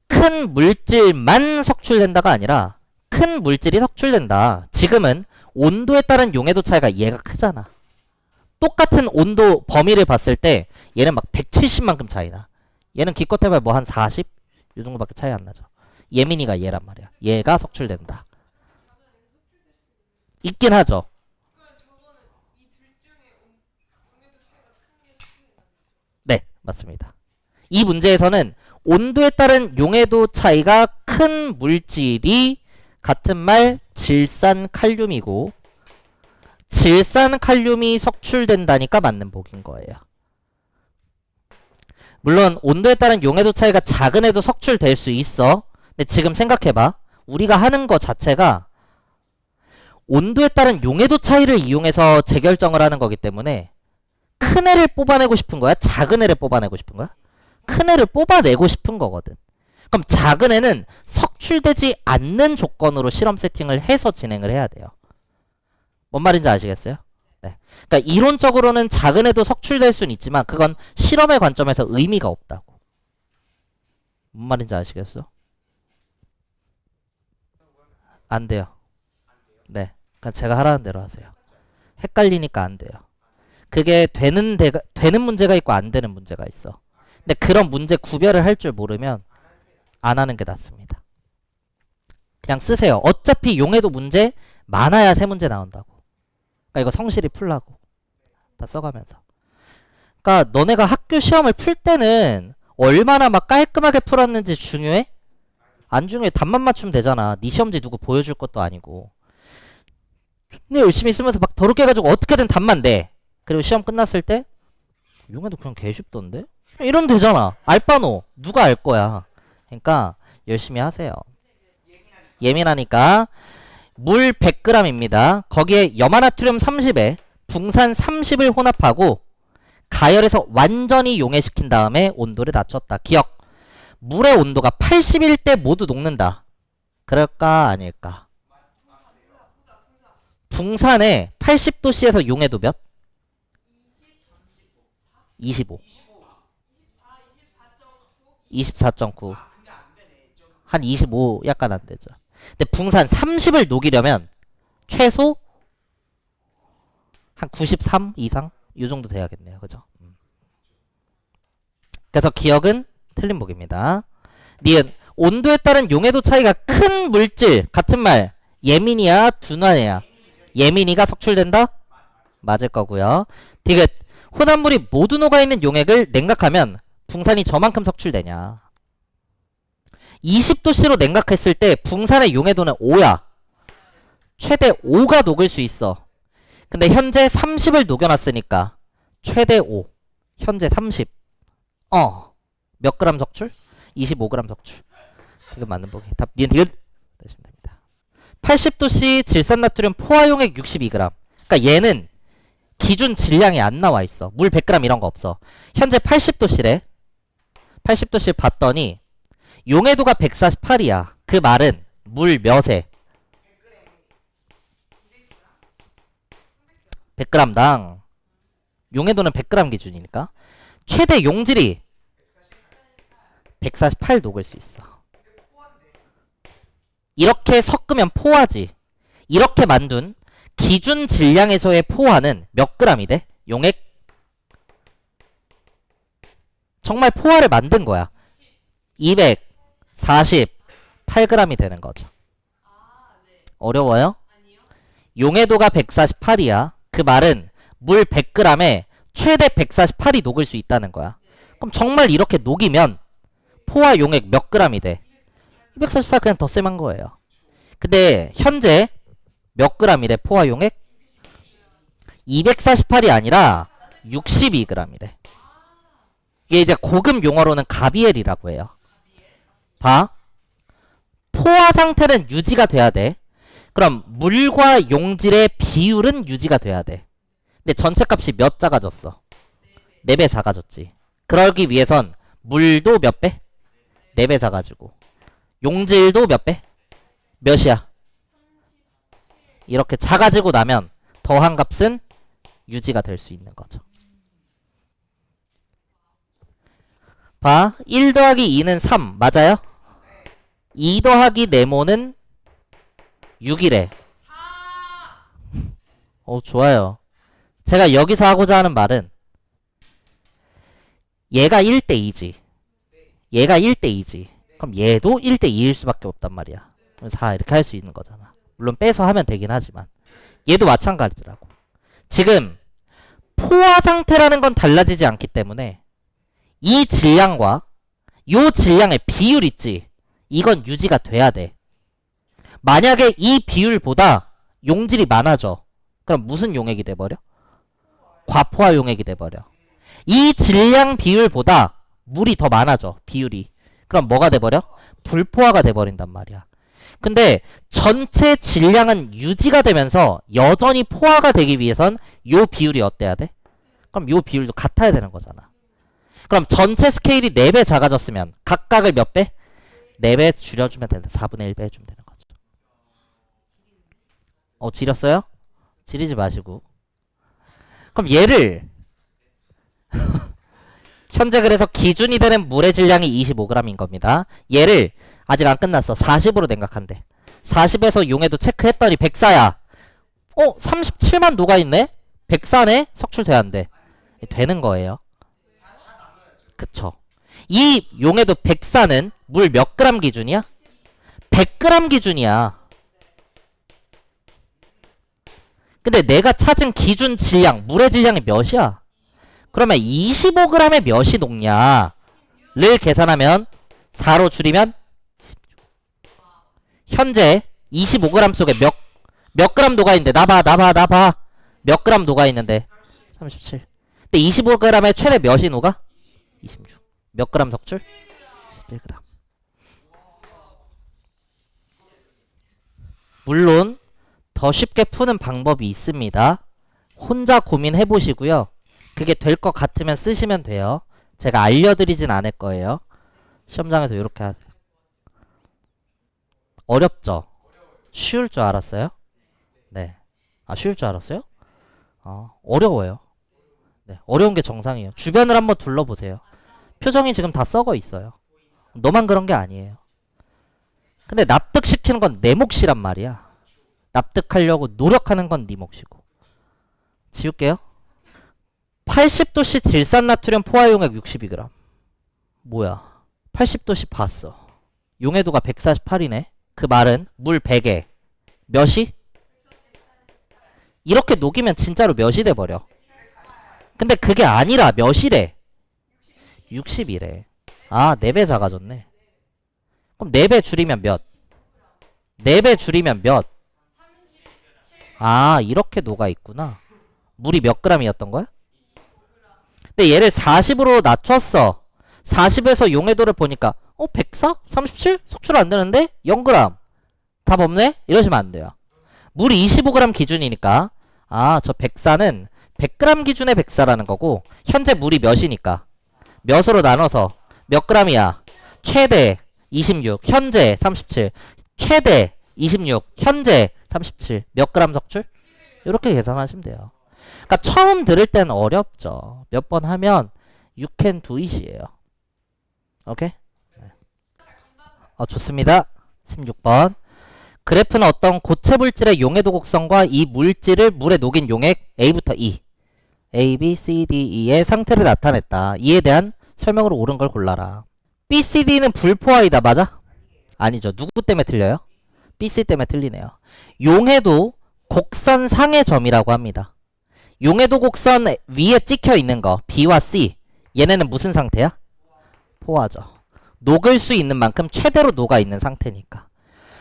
큰 물질만 석출된다가 아니라 큰 물질이 석출된다. 지금은 온도에 따른 용해도 차이가 얘가 크잖아. 똑같은 온도 범위를 봤을 때 얘는 막 170만큼 차이나. 얘는 기껏 해봐야 뭐 한 40? 이 정도밖에 차이 안 나죠. 예민이가 얘란 말이야. 얘가 석출된다. 있긴 하죠. 네, 맞습니다. 이 문제에서는 온도에 따른 용해도 차이가 큰 물질이 같은 말 질산칼륨이고 질산칼륨이 석출된다니까 맞는 복인 거예요. 물론 온도에 따른 용해도 차이가 작은 애도 석출될 수 있어. 근데 지금 생각해봐. 우리가 하는 거 자체가 온도에 따른 용해도 차이를 이용해서 재결정을 하는 거기 때문에 큰 애를 뽑아내고 싶은 거야? 작은 애를 뽑아내고 싶은 거야? 큰 애를 뽑아내고 싶은 거거든. 그럼 작은 애는 석출되지 않는 조건으로 실험 세팅을 해서 진행을 해야 돼요. 뭔 말인지 아시겠어요? 네. 그러니까 이론적으로는 작은 애도 석출될 수는 있지만 그건 실험의 관점에서 의미가 없다고. 뭔 말인지 아시겠어? 안 돼요. 네. 그러니까 제가 하라는 대로 하세요. 헷갈리니까 안 돼요. 그게 되는 문제가 있고 안 되는 문제가 있어. 근데 그런 문제 구별을 할 줄 모르면 안 하는 게 낫습니다. 그냥 쓰세요. 어차피 용해도 문제 많아야 세 문제 나온다고. 그러니까 이거 성실히 풀라고. 다 써가면서. 그러니까 너네가 학교 시험을 풀 때는 얼마나 막 깔끔하게 풀었는지 중요해? 안 중요해. 답만 맞추면 되잖아. 네 시험지 누구 보여줄 것도 아니고. 근데 열심히 쓰면서 막 더럽게 해가지고 어떻게든 답만 내. 그리고 시험 끝났을 때 용해도 그냥 개 쉽던데? 이러면 되잖아. 알바노. 누가 알 거야. 그러니까 열심히 하세요. 예민하니까 물 100g입니다. 거기에 염화나트륨 30에 붕산 30을 혼합하고 가열해서 완전히 용해시킨 다음에 온도를 낮췄다. 기억. 물의 온도가 80일 때 모두 녹는다. 그럴까 아닐까? 붕산에 80도씨에서 용해도 몇? 25. 24.9. 한 25 약간 안 되죠. 근데 붕산 30을 녹이려면 최소 한 93 이상? 이 정도 돼야겠네요. 그죠? 그래서 기억은 틀린 보기입니다. 니은 온도에 따른 용해도 차이가 큰 물질 같은 말 예민이야 둔화야? 예민이가 석출된다? 맞을 거고요. 디귿 혼합물이 모두 녹아있는 용액을 냉각하면 붕산이 저만큼 석출되냐? 20도씨로 냉각했을 때 붕산의 용해도는 5야. 최대 5가 녹을 수 있어. 근데 현재 30을 녹여놨으니까 최대 5. 현재 30. 몇 그램 석출? 25g 석출. 지금 맞는 보기. 답 니은 디귿 되시면 됩니다. 80도씨 질산나트륨 포화용액 62g. 그러니까 얘는 기준 질량이 안 나와 있어. 물 100g 이런 거 없어. 현재 80도씨래. 80도씨 봤더니 용해도가 148이야. 그 말은 물 몇에? 100g당. 용해도는 100g 기준이니까. 최대 용질이 148 녹을 수 있어. 이렇게 섞으면 포화지. 이렇게 만든 기준 질량에서의 포화는 몇 g이 돼? 용액? 정말 포화를 만든 거야. 248g이 되는 거죠. 어려워요? 용해도가 148이야. 그 말은 물 100g에 최대 148이 녹을 수 있다는 거야. 그럼 정말 이렇게 녹이면 포화 용액 몇 g이 돼? 248 그냥 덧셈한 거예요. 근데 현재 몇 g이래 포화 용액? 248이 아니라 62g이래. 이게 이제 고급 용어로는 가비엘이라고 해요. 봐. 포화 상태는 유지가 돼야 돼. 그럼 물과 용질의 비율은 유지가 돼야 돼. 근데 전체 값이 몇 작아졌어? 4배 작아졌지. 그러기 위해선 물도 몇 배? 4배 작아지고 용질도 몇 배? 몇이야? 이렇게 작아지고 나면 더한 값은 유지가 될 수 있는 거죠. 봐. 1 더하기 2는 3 맞아요? 2 더하기 네모는 6이래. 좋아요. 제가 여기서 하고자 하는 말은 얘가 1대 2지. 얘가 1대 2지. 그럼 얘도 1대 2일 수밖에 없단 말이야. 그럼 4 이렇게 할 수 있는 거잖아. 물론 빼서 하면 되긴 하지만 얘도 마찬가지더라고. 지금 포화 상태라는 건 달라지지 않기 때문에 이 질량과 요 질량의 비율 있지. 이건 유지가 돼야 돼. 만약에 이 비율보다 용질이 많아져. 그럼 무슨 용액이 돼버려? 과포화 용액이 돼버려. 이 질량 비율보다 물이 더 많아져. 비율이. 그럼 뭐가 돼버려? 불포화가 돼버린단 말이야. 근데 전체 질량은 유지가 되면서 여전히 포화가 되기 위해선 요 비율이 어때야 돼? 그럼 요 비율도 같아야 되는 거잖아. 그럼 전체 스케일이 4배 작아졌으면 각각을 몇 배? 4배 줄여주면 된다. 4분의 1배 해주면 되는 거죠. 지렸어요? 지리지 마시고. 그럼 얘를 현재 그래서 기준이 되는 물의 질량이 25g인 겁니다. 얘를 아직 안 끝났어. 40으로 냉각한대. 40에서 용해도 체크했더니 104야. 37만 녹아있네? 104네? 석출돼야 안 돼. 되는 거예요. 그쵸. 이 용해도 104는 물 몇 그램 기준이야? 100g 기준이야. 근데 내가 찾은 기준 질량, 물의 질량이 몇이야? 그러면 25g에 몇이 녹냐를 계산하면 4로 줄이면 현재 25g 속에 몇 그램 녹아있는데 나봐 몇 그램 녹아있는데 37. 근데 25g에 최대 몇이 녹아? 26. 몇 그램 석출? 11g. 물론 더 쉽게 푸는 방법이 있습니다. 혼자 고민해 보시고요. 그게 될 것 같으면 쓰시면 돼요. 제가 알려드리진 않을 거예요. 시험장에서 이렇게 하세요. 어렵죠? 쉬울 줄 알았어요? 네. 아, 쉬울 줄 알았어요? 어려워요. 네, 어려운 게 정상이에요. 주변을 한번 둘러보세요. 표정이 지금 다 썩어 있어요. 너만 그런 게 아니에요. 근데 납득시키는 건 내 몫이란 말이야. 납득하려고 노력하는 건 네 몫이고. 지울게요. 80도씨 질산나트륨 포화용액 62g. 뭐야? 80도씨 봤어. 용해도가 148이네. 그 말은 물 100에 몇이? 이렇게 녹이면 진짜로 몇이 돼버려. 근데 그게 아니라 몇이래? 60이래. 아, 4배 작아졌네. 그럼 4배 줄이면 몇? 4배 줄이면 몇? 아, 이렇게 녹아있구나. 물이 몇 g이었던 거야? 근데 얘를 40으로 낮췄어. 40에서 용해도를 보니까 104? 37? 속출 안 되는데? 0g. 답 없네? 이러시면 안 돼요. 물이 25g 기준이니까 저 104는 100g 기준의 104라는 거고 현재 물이 몇이니까 몇으로 나눠서 몇 g이야? 최대 26, 현재 37, 최대 26, 현재 37. 몇 g 석출? 이렇게 계산하시면 돼요. 그러니까 처음 들을 때는 어렵죠. 몇 번 하면 you can do it이에요. 오케이? 네. 좋습니다. 16번. 그래프는 어떤 고체 물질의 용해도 곡선과 이 물질을 물에 녹인 용액 A부터 E, A, B, C, D, E의 상태를 나타냈다. 이에 대한 설명으로 옳은 걸 골라라. B, C, D는 불포화이다. 맞아? 아니죠. 누구 때문에 틀려요? B, C 때문에 틀리네요. 용해도 곡선상의 점이라고 합니다. 용해도 곡선 위에 찍혀 있는 거 B와 C, 얘네는 무슨 상태야? 포화죠. 녹을 수 있는 만큼 최대로 녹아 있는 상태니까.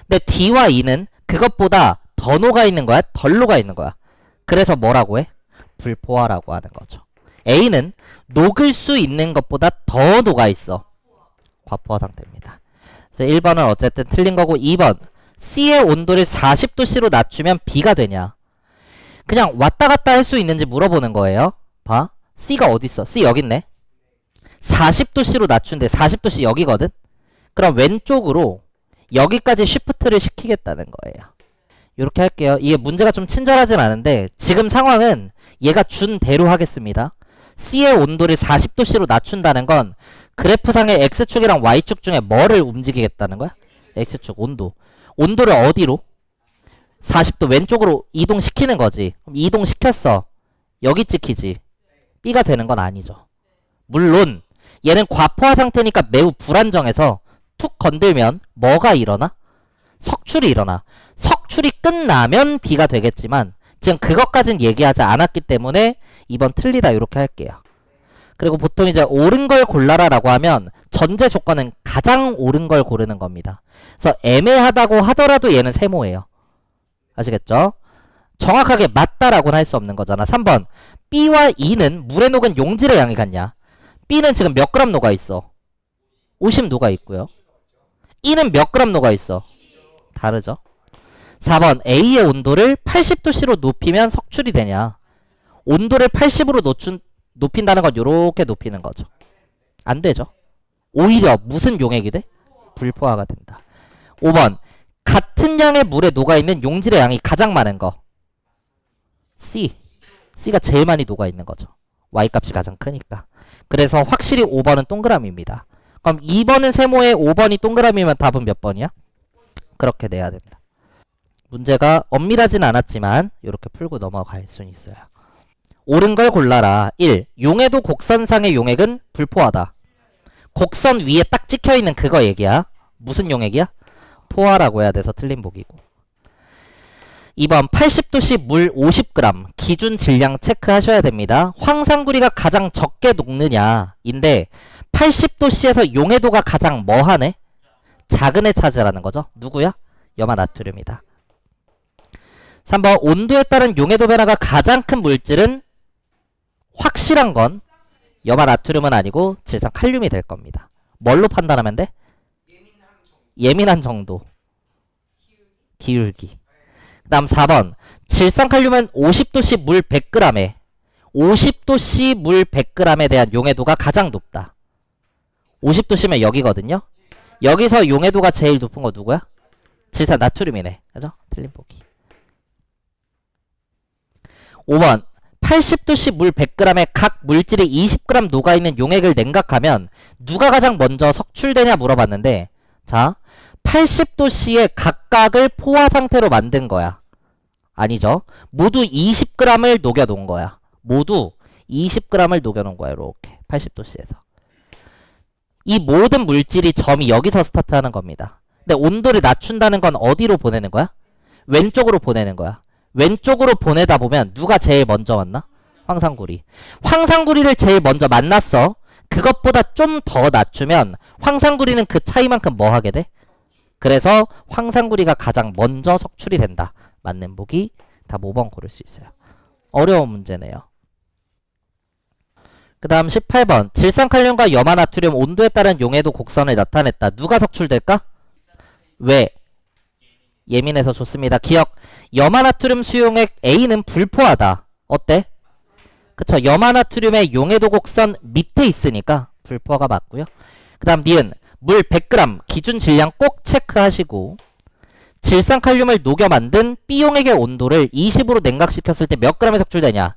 근데 D와 E는 그것보다 더 녹아 있는 거야? 덜 녹아 있는 거야? 그래서 뭐라고 해? 불포화라고 하는 거죠. A는 녹을 수 있는 것보다 더 녹아 있어. 과포화 상태입니다. 그래서 1번은 어쨌든 틀린 거고 2번 C의 온도를 40도씨로 낮추면 B가 되냐? 그냥 왔다 갔다 할 수 있는지 물어보는 거예요. 봐. C가 어디 있어? C 여기 있네. 40도씨로 낮춘데 40도씨 여기거든? 그럼 왼쪽으로 여기까지 쉬프트를 시키겠다는 거예요. 이렇게 할게요. 이게 문제가 좀 친절하진 않은데 지금 상황은 얘가 준 대로 하겠습니다. C의 온도를 40도씨로 낮춘다는 건 그래프상의 X축이랑 Y축 중에 뭐를 움직이겠다는 거야? X축 온도. 온도를 어디로? 40도 왼쪽으로 이동시키는 거지. 그럼 이동시켰어. 여기 찍히지. B가 되는 건 아니죠. 물론 얘는 과포화 상태니까 매우 불안정해서 툭 건들면 뭐가 일어나? 석출이 일어나. 석출이 끝나면 B가 되겠지만 지금 그것까진 얘기하지 않았기 때문에 2번 틀리다 이렇게 할게요. 그리고 보통 이제 옳은 걸 골라라 라고 하면 전제 조건은 가장 옳은 걸 고르는 겁니다. 그래서 애매하다고 하더라도 얘는 세모예요. 아시겠죠? 정확하게 맞다라고는 할 수 없는 거잖아. 3번 B와 E는 물에 녹은 용질의 양이 같냐? B는 지금 몇 그램 녹아 있어? 50 녹아 있고요. E는 몇 그램 녹아 있어? 다르죠? 4번 A의 온도를 80도씨로 높이면 석출이 되냐? 온도를 80으로 높인다는 건 요렇게 높이는 거죠. 안 되죠. 오히려 무슨 용액이 돼? 불포화가 된다. 5번 같은 양의 물에 녹아있는 용질의 양이 가장 많은 거. C. C가 제일 많이 녹아있는 거죠. Y값이 가장 크니까. 그래서 확실히 5번은 동그라미입니다. 그럼 2번은 세모에 5번이 동그라미면 답은 몇 번이야? 그렇게 내야 된다. 문제가 엄밀하진 않았지만 이렇게 풀고 넘어갈 수는 있어요. 옳은 걸 골라라. 1. 용해도 곡선상의 용액은 불포화다. 곡선 위에 딱 찍혀있는 그거 얘기야. 무슨 용액이야? 포화라고 해야 돼서 틀린 보기고. 2번 80도씨 물 50g 기준 질량 체크하셔야 됩니다. 황산구리가 가장 적게 녹느냐 인데 80도씨에서 용해도가 가장 뭐하네? 작은 애 찾으라는 거죠. 누구야? 염화나트륨이다. 3번 온도에 따른 용해도 변화가 가장 큰 물질은 확실한 건 염화나트륨은 아니고 질산칼륨이 될 겁니다. 뭘로 판단하면 돼? 예민한 정도. 기울기. 그 다음 4번 질산칼륨은 50도씨 물 100g에 50도씨 물 100g에 대한 용해도가 가장 높다. 50도씨면 여기거든요. 여기서 용해도가 제일 높은 거 누구야? 질산나트륨이네. 그죠? 틀린 보기. 5번 80도씨 물 100g에 각 물질이 20g 녹아있는 용액을 냉각하면 누가 가장 먼저 석출되냐 물어봤는데, 자 80도씨의 각각을 포화 상태로 만든 거야. 아니죠. 모두 20g을 녹여놓은 거야. 모두 20g을 녹여놓은 거야. 이렇게 80도씨에서 이 모든 물질이 점이 여기서 스타트하는 겁니다. 근데 온도를 낮춘다는 건 어디로 보내는 거야? 왼쪽으로 보내는 거야. 왼쪽으로 보내다 보면 누가 제일 먼저 왔나? 황산구리. 황산구리를 제일 먼저 만났어. 그것보다 좀 더 낮추면 황산구리는 그 차이만큼 뭐 하게 돼? 그래서 황산구리가 가장 먼저 석출이 된다. 맞는 보기 다 5번 고를 수 있어요. 어려운 문제네요. 그 다음 18번 질산칼륨과 염화나트륨 온도에 따른 용해도 곡선을 나타냈다. 누가 석출될까? 왜? 예민해서 좋습니다. 기억. 염화나트륨 수용액 A는 불포하다. 어때? 그쵸. 염화나트륨의 용해도 곡선 밑에 있으니까 불포화가 맞고요. 그 다음 니은 물 100g 기준 질량 꼭 체크하시고, 질산칼륨을 녹여 만든 B용액의 온도를 20으로 냉각시켰을 때 몇 g이 석출되냐?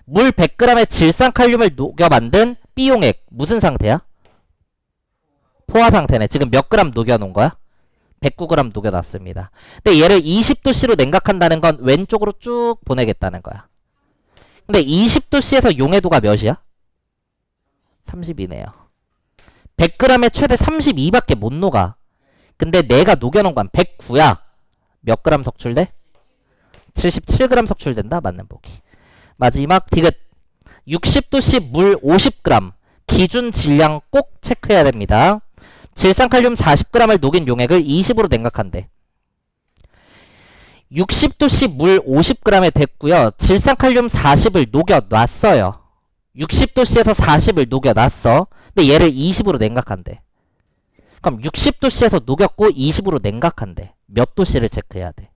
물 100g의 질산칼륨을 녹여 만든 B용액 무슨 상태야? 포화 상태네. 지금 몇 g 녹여놓은 거야? 109g 녹여놨습니다. 근데 얘를 20도씨로 냉각한다는 건 왼쪽으로 쭉 보내겠다는 거야. 근데 20도씨에서 용해도가 몇이야? 32네요. 100g에 최대 32밖에 못 녹아. 근데 내가 녹여놓은 건 109야. 몇 g 석출돼? 77g 석출된다. 맞는 보기. 마지막 디귿 60도씨 물 50g 기준 질량 꼭 체크해야 됩니다. 질산칼륨 40g을 녹인 용액을 20으로 냉각한대. 60도씨 물 50g에 됐고요. 질산칼륨 40을 녹여놨어요. 60도씨에서 40을 녹여놨어. 근데 얘를 20으로 냉각한대. 그럼 60도씨에서 녹였고 20으로 냉각한대. 몇 도씨를 체크해야 돼?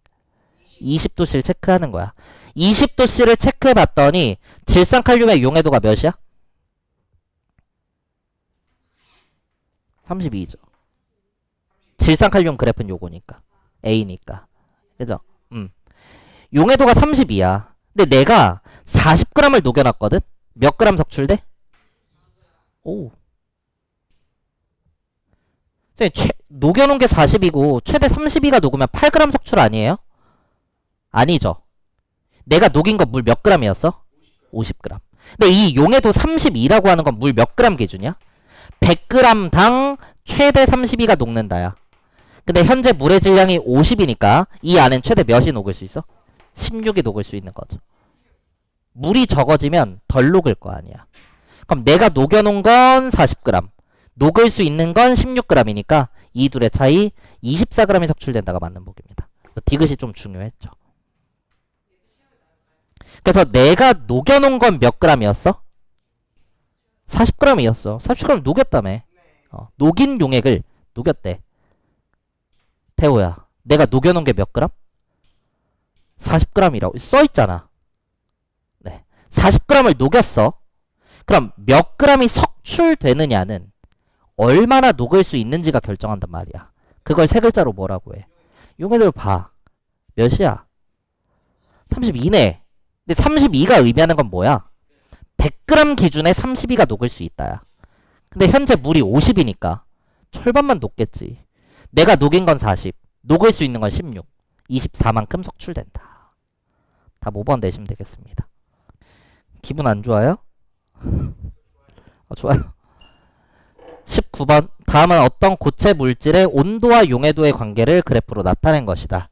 20도씨를 체크하는 거야. 20도씨를 체크해봤더니 질산칼륨의 용해도가 몇이야? 32죠. 질산칼륨 그래프는 요거니까. A니까. 그죠? 용해도가 32야. 근데 내가 40g을 녹여놨거든? 몇 g 석출돼? 오. 녹여놓은 게 40이고 최대 32가 녹으면 8g 석출 아니에요? 아니죠. 내가 녹인 건 물 몇 g이었어? 50g. 근데 이 용해도 32라고 하는 건 물 몇 g 기준이야? 100g당 최대 32가 녹는다야. 근데 현재 물의 질량이 50이니까 이 안엔 최대 몇이 녹을 수 있어? 16이 녹을 수 있는 거죠. 물이 적어지면 덜 녹을 거 아니야. 그럼 내가 녹여놓은 건 40g, 녹을 수 있는 건 16g이니까 이 둘의 차이 24g이 석출된다가 맞는 보기입니다. 디귿이 좀 중요했죠. 그래서 내가 녹여놓은 건 몇 g이었어? 40g이었어. 40g 녹였다며. 녹인 용액을 녹였대. 태호야, 내가 녹여놓은 게 몇 g? 40g이라고 써있잖아. 네, 40g을 녹였어. 그럼 몇 g이 석출되느냐는 얼마나 녹을 수 있는지가 결정한단 말이야. 그걸 세 글자로 뭐라고 해? 용해도를 봐. 몇이야? 32네. 근데 32가 의미하는 건 뭐야? 100g 기준에 32가 녹을 수 있다야. 근데 현재 물이 50이니까 철반만 녹겠지. 내가 녹인 건 40, 녹을 수 있는 건 16. 24만큼 석출된다. 답 5번 내시면 되겠습니다. 기분 안 좋아요? 좋아요. 19번. 다음은 어떤 고체 물질의 온도와 용해도의 관계를 그래프로 나타낸 것이다.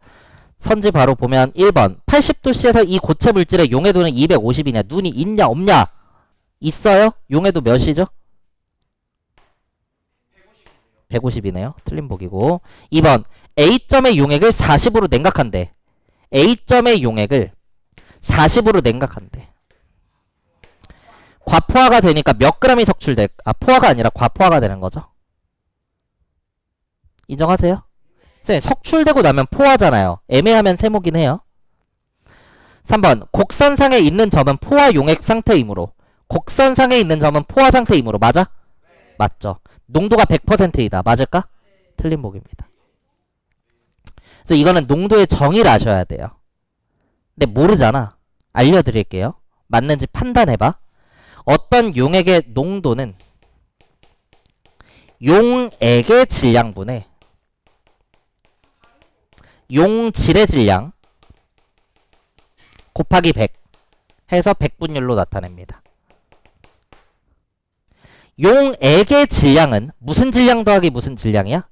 선지 바로 보면 1번 80도씨에서 이 고체 물질의 용해도는 250이냐? 눈이 있냐 없냐? 있어요? 용해도 몇이죠? 150이네요. 틀린 보기고. 2번 A점의 용액을 40으로 냉각한대. A점의 용액을 40으로 냉각한대. 과포화가 되니까 몇 g이 석출될, 포화가 아니라 과포화가 되는 거죠. 인정하세요? 선생님, 석출되고 나면 포화잖아요. 애매하면 세모긴 해요. 3번 곡선상에 있는 점은 포화 용액 상태이므로. 곡선상에 있는 점은 포화 상태이므로. 맞아? 맞죠. 농도가 100%이다. 맞을까? 틀린 보기입니다. 그래서 이거는 농도의 정의를 아셔야 돼요. 근데 모르잖아. 알려드릴게요. 맞는지 판단해봐. 어떤 용액의 농도는 용액의 질량분의 용질의 질량 곱하기 100 해서 백분율로 나타냅니다. 용액의 질량은 무슨 질량 더하기 무슨 질량이야?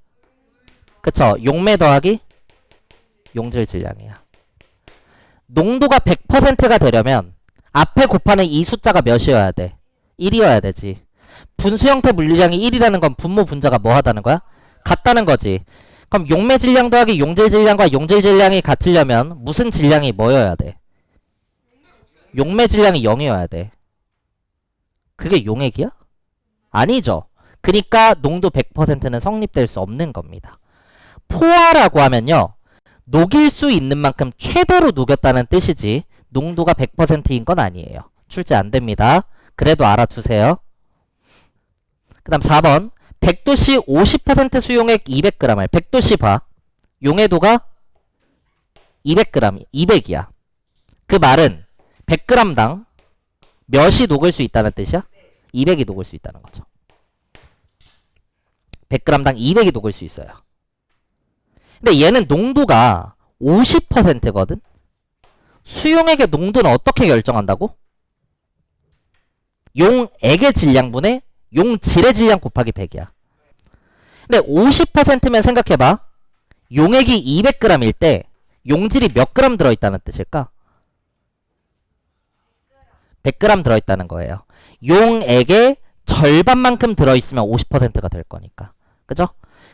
그쵸? 용매 더하기 용질 질량이야. 농도가 100%가 되려면 앞에 곱하는 이 숫자가 몇이어야 돼? 1이어야 되지. 분수 형태 물리량이 1이라는 건 분모 분자가 뭐 하다는 거야? 같다는 거지. 그럼 용매 질량 더하기 용질 질량과 용질 질량이 같으려면 무슨 질량이 뭐여야 돼? 용매 질량이 0이어야 돼. 그게 용액이야? 아니죠. 그러니까 농도 100%는 성립될 수 없는 겁니다. 포화라고 하면요. 녹일 수 있는 만큼 최대로 녹였다는 뜻이지 농도가 100%인 건 아니에요. 출제 안 됩니다. 그래도 알아두세요. 그 다음 4번 100도씨 50% 수용액 200g을 100도씨 봐. 용해도가 200g, 200이야. 그 말은 100g당 몇이 녹을 수 있다는 뜻이야? 200이 녹을 수 있다는 거죠. 100g당 200이 녹을 수 있어요. 근데 얘는 농도가 50%거든? 수용액의 농도는 어떻게 결정한다고? 용액의 질량분의 용질의 질량 곱하기 100이야. 근데 50%면 생각해봐. 용액이 200g일 때 용질이 몇 g 들어있다는 뜻일까? 100g 들어있다는 거예요. 용액의 절반만큼 들어있으면 50%가 될 거니까. 그죠?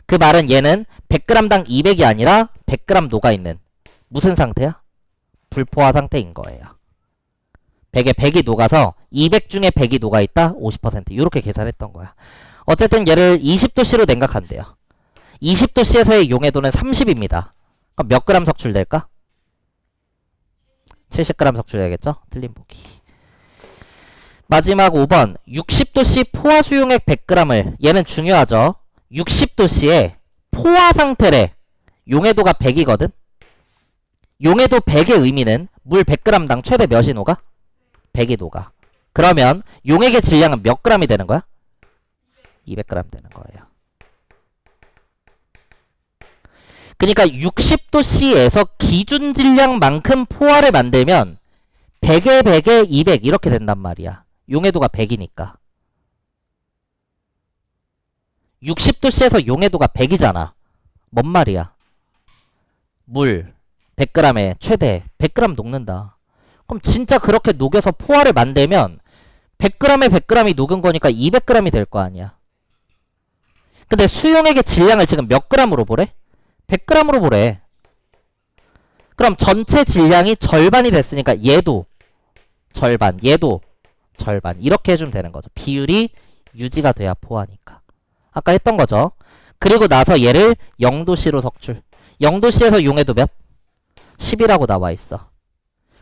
그 말은 얘는 100g당 200이 아니라 100g 녹아있는 무슨 상태야? 불포화 상태인 거예요. 100에 100이 녹아서 200 중에 100이 녹아있다? 50%. 이렇게 계산했던 거야. 어쨌든 얘를 20도씨로 냉각한대요. 20도씨에서의 용해도는 30입니다. 그럼 몇 g 석출될까? 70g 석출되겠죠? 틀린 보기. 마지막 5번 60도씨 포화 수용액 100g을 얘는 중요하죠. 60도씨에 포화 상태래. 용해도가 100이거든. 용해도 100의 의미는 물 100g당 최대 몇이 녹아? 100이 녹아. 그러면 용액의 질량은 몇 g이 되는 거야? 200g 되는 거예요. 그러니까 60도씨에서 기준 질량만큼 포화를 만들면 100에 100에 200 이렇게 된단 말이야. 용해도가 100이니까. 60도씨에서 용해도가 100이잖아. 뭔 말이야? 물 100g에 최대 100g 녹는다. 그럼 진짜 그렇게 녹여서 포화를 만들면 100g에 100g이 녹은 거니까 200g이 될 거 아니야. 근데 수용액의 질량을 지금 몇 g으로 보래? 100g으로 보래. 그럼 전체 질량이 절반이 됐으니까 얘도 절반, 얘도 절반 이렇게 해주면 되는 거죠. 비율이 유지가 돼야 포화니까. 아까 했던 거죠. 그리고 나서 얘를 0도씨로 석출. 0도씨에서 용해도 몇? 10이라고 나와 있어.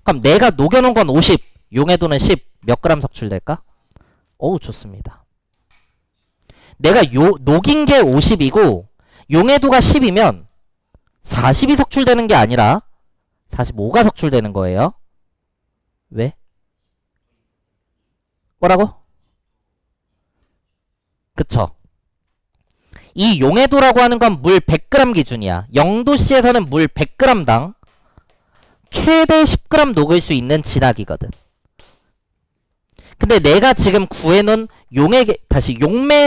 그럼 내가 녹여놓은 건 50, 용해도는 10. 몇 g 석출될까? 어우, 좋습니다. 내가 녹인 게 50이고 용해도가 10이면 40이 석출되는 게 아니라 45가 석출되는 거예요. 왜? 뭐라고? 그쵸? 이 용해도라고 하는 건 물 100g 기준이야. 0도씨에서는 물 100g당 최대 10g 녹을 수 있는 진학이거든. 근데 내가 지금 구해놓은 용매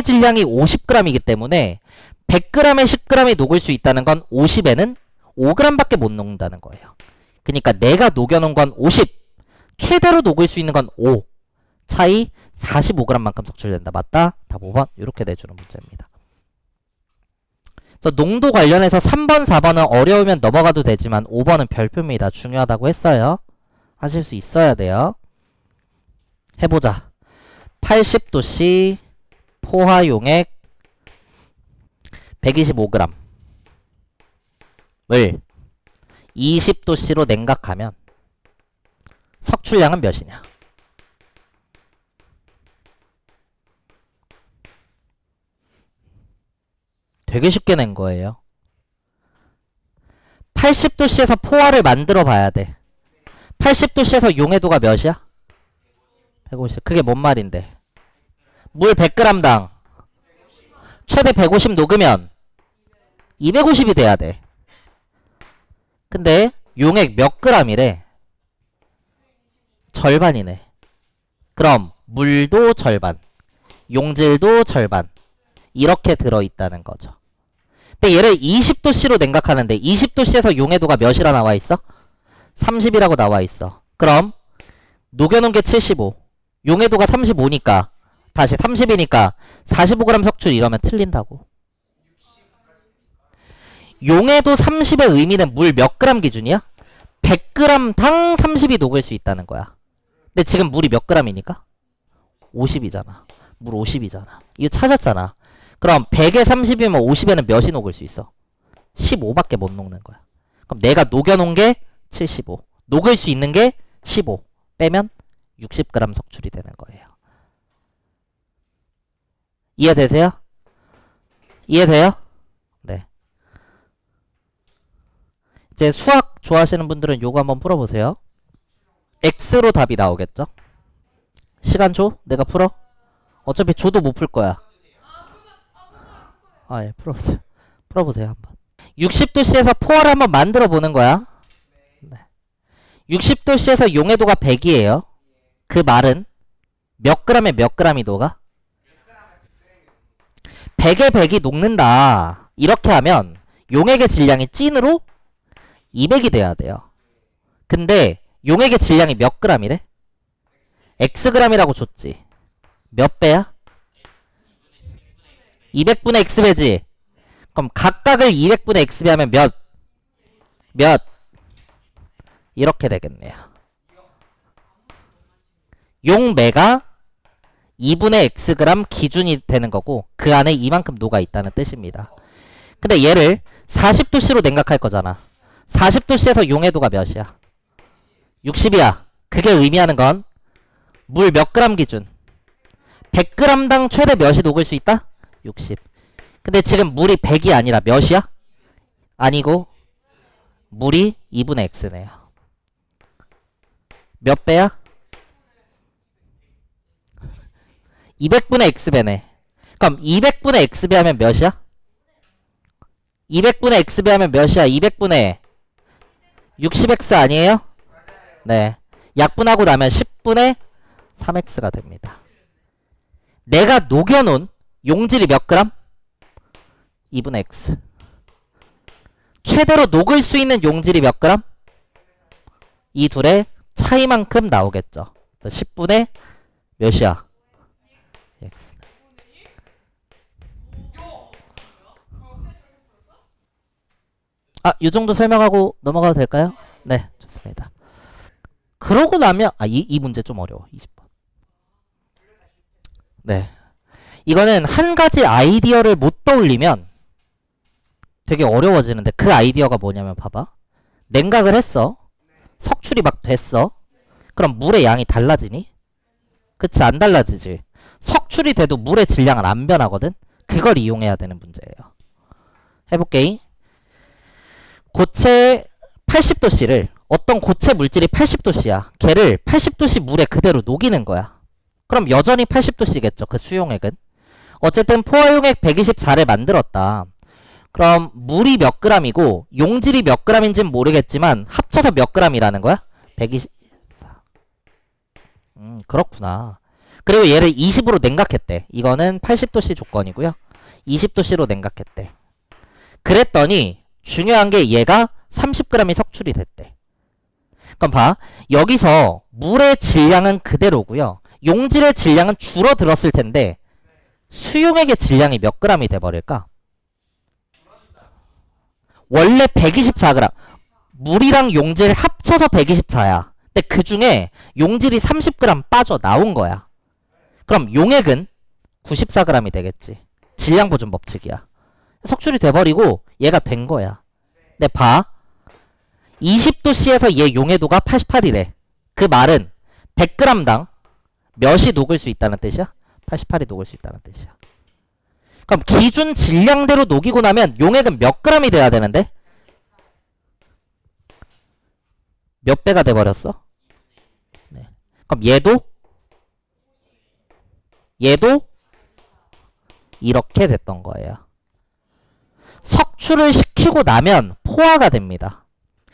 질량이 50g이기 때문에 100g에 10g이 녹을 수 있다는 건 50에는 5g밖에 못 녹는다는 거예요. 그러니까 내가 녹여놓은 건 50, 최대로 녹을 수 있는 건 5, 차이 45g만큼 석출된다. 맞다? 답 5번 이렇게 내주는 문제입니다. 그래서 농도 관련해서 3번, 4번은 어려우면 넘어가도 되지만 5번은 별표입니다. 중요하다고 했어요. 하실 수 있어야 돼요. 해보자. 80도씨 포화용액 125g을 20도씨로 냉각하면 석출량은 몇이냐? 되게 쉽게 낸 거예요. 80도씨에서 포화를 만들어 봐야 돼. 80도씨에서 용해도가 몇이야? 150. 그게 뭔 말인데? 물 100g당 최대 150 녹으면 250이 돼야 돼. 근데 용액 몇 g이래? 절반이네. 그럼 물도 절반, 용질도 절반 이렇게 들어있다는 거죠. 근데 얘를 20도씨로 냉각하는데 20도씨에서 용해도가 몇이라 나와있어? 30이라고 나와있어. 그럼 녹여놓은 게 75, 용해도가 35니까 다시 30이니까 45g 석출 이러면 틀린다고. 용해도 30의 의미는 물 몇 g 기준이야? 100g당 30이 녹을 수 있다는 거야. 근데 지금 물이 몇 g이니까? 50이잖아. 물 50이잖아. 이거 찾았잖아. 그럼 100에 30이면 50에는 몇이 녹을 수 있어? 15밖에 못 녹는 거야. 그럼 내가 녹여놓은 게 75, 녹을 수 있는 게 15 빼면 60g 석출이 되는 거예요. 이해되세요? 이해돼요? 네. 이제 수학 좋아하시는 분들은 요거 한번 풀어보세요. X로 답이 나오겠죠? 시간 줘? 내가 풀어? 어차피 줘도 못 풀 거야. 아, 예, 풀어보세요. 풀어보세요, 한번. 60도씨에서 포화를 한번 만들어 보는 거야. 네. 60도씨에서 용해도가 100이에요. 그 말은 몇 g에 몇 g이 녹아? 100에 100이 녹는다. 이렇게 하면 용액의 질량이 찐으로 200이 돼야 돼요. 근데 용액의 질량이 몇 g이래? xg이라고 줬지. 몇 배야? 200분의 x배지. 그럼 각각을 200분의 x배 하면 몇? 이렇게 되겠네요. 용매가 2분의 xg 기준이 되는 거고 그 안에 이만큼 녹아 있다는 뜻입니다. 근데 얘를 40도씨로 냉각할 거잖아. 40도씨에서 용해도가 몇이야? 60이야. 그게 의미하는 건 물 몇 g 기준? 100g당 최대 몇이 녹을 수 있다? 60. 근데 지금 물이 100이 아니라 몇이야? 아니고 물이 2분의 x네요. 몇 배야? 200분의 x배네. 그럼 200분의 x배 하면 몇이야? 200분의 x배 하면 몇이야? 200분의 60x 아니에요? 네. 약분하고 나면 10분의 3x가 됩니다. 내가 녹여놓은 용질이 몇 g? 2분의 x. 최대로 녹을 수 있는 용질이 몇 g? 이 둘의 차이만큼 나오겠죠. 10분의 몇이야? x. 아, 이 정도 설명하고 넘어가도 될까요? 네, 좋습니다. 그러고 나면 이 문제 좀 어려워. 20번. 네. 이거는 한 가지 아이디어를 못 떠올리면 되게 어려워지는데 그 아이디어가 뭐냐면 봐봐. 냉각을 했어. 석출이 막 됐어. 그럼 물의 양이 달라지니? 그치, 안 달라지지. 석출이 돼도 물의 질량은 안 변하거든. 그걸 이용해야 되는 문제예요. 해볼게. 고체 80도씨를 어떤 고체 물질이 80도씨야. 걔를 80도씨 물에 그대로 녹이는 거야. 그럼 여전히 80도씨겠죠. 그 수용액은. 어쨌든 포화용액 124를 만들었다. 그럼 물이 몇 g이고 용질이 몇 g인지는 모르겠지만 합쳐서 몇 g이라는 거야? 120. 그렇구나. 그리고 얘를 20으로 냉각했대. 이거는 80도씨 조건이고요. 20도씨로 냉각했대. 그랬더니 중요한 게 얘가 30g이 석출이 됐대. 그럼 봐. 여기서 물의 질량은 그대로고요. 용질의 질량은 줄어들었을 텐데 수용액의 질량이 몇 g이 돼버릴까? 원래 124g. 물이랑 용질 합쳐서 124야. 근데 그 중에 용질이 30g 빠져나온 거야. 그럼 용액은 94g이 되겠지. 질량 보존 법칙이야. 석출이 돼버리고 얘가 된 거야. 근데 봐. 20도씨에서 얘 용해도가 88이래. 그 말은 100g당 몇이 녹을 수 있다는 뜻이야? 88이 녹을 수 있다는 뜻이야. 그럼 기준 질량대로 녹이고 나면 용액은 몇 g이 돼야 되는데? 몇 배가 돼버렸어? 네. 그럼 얘도 이렇게 됐던 거예요. 석출을 시키고 나면 포화가 됩니다.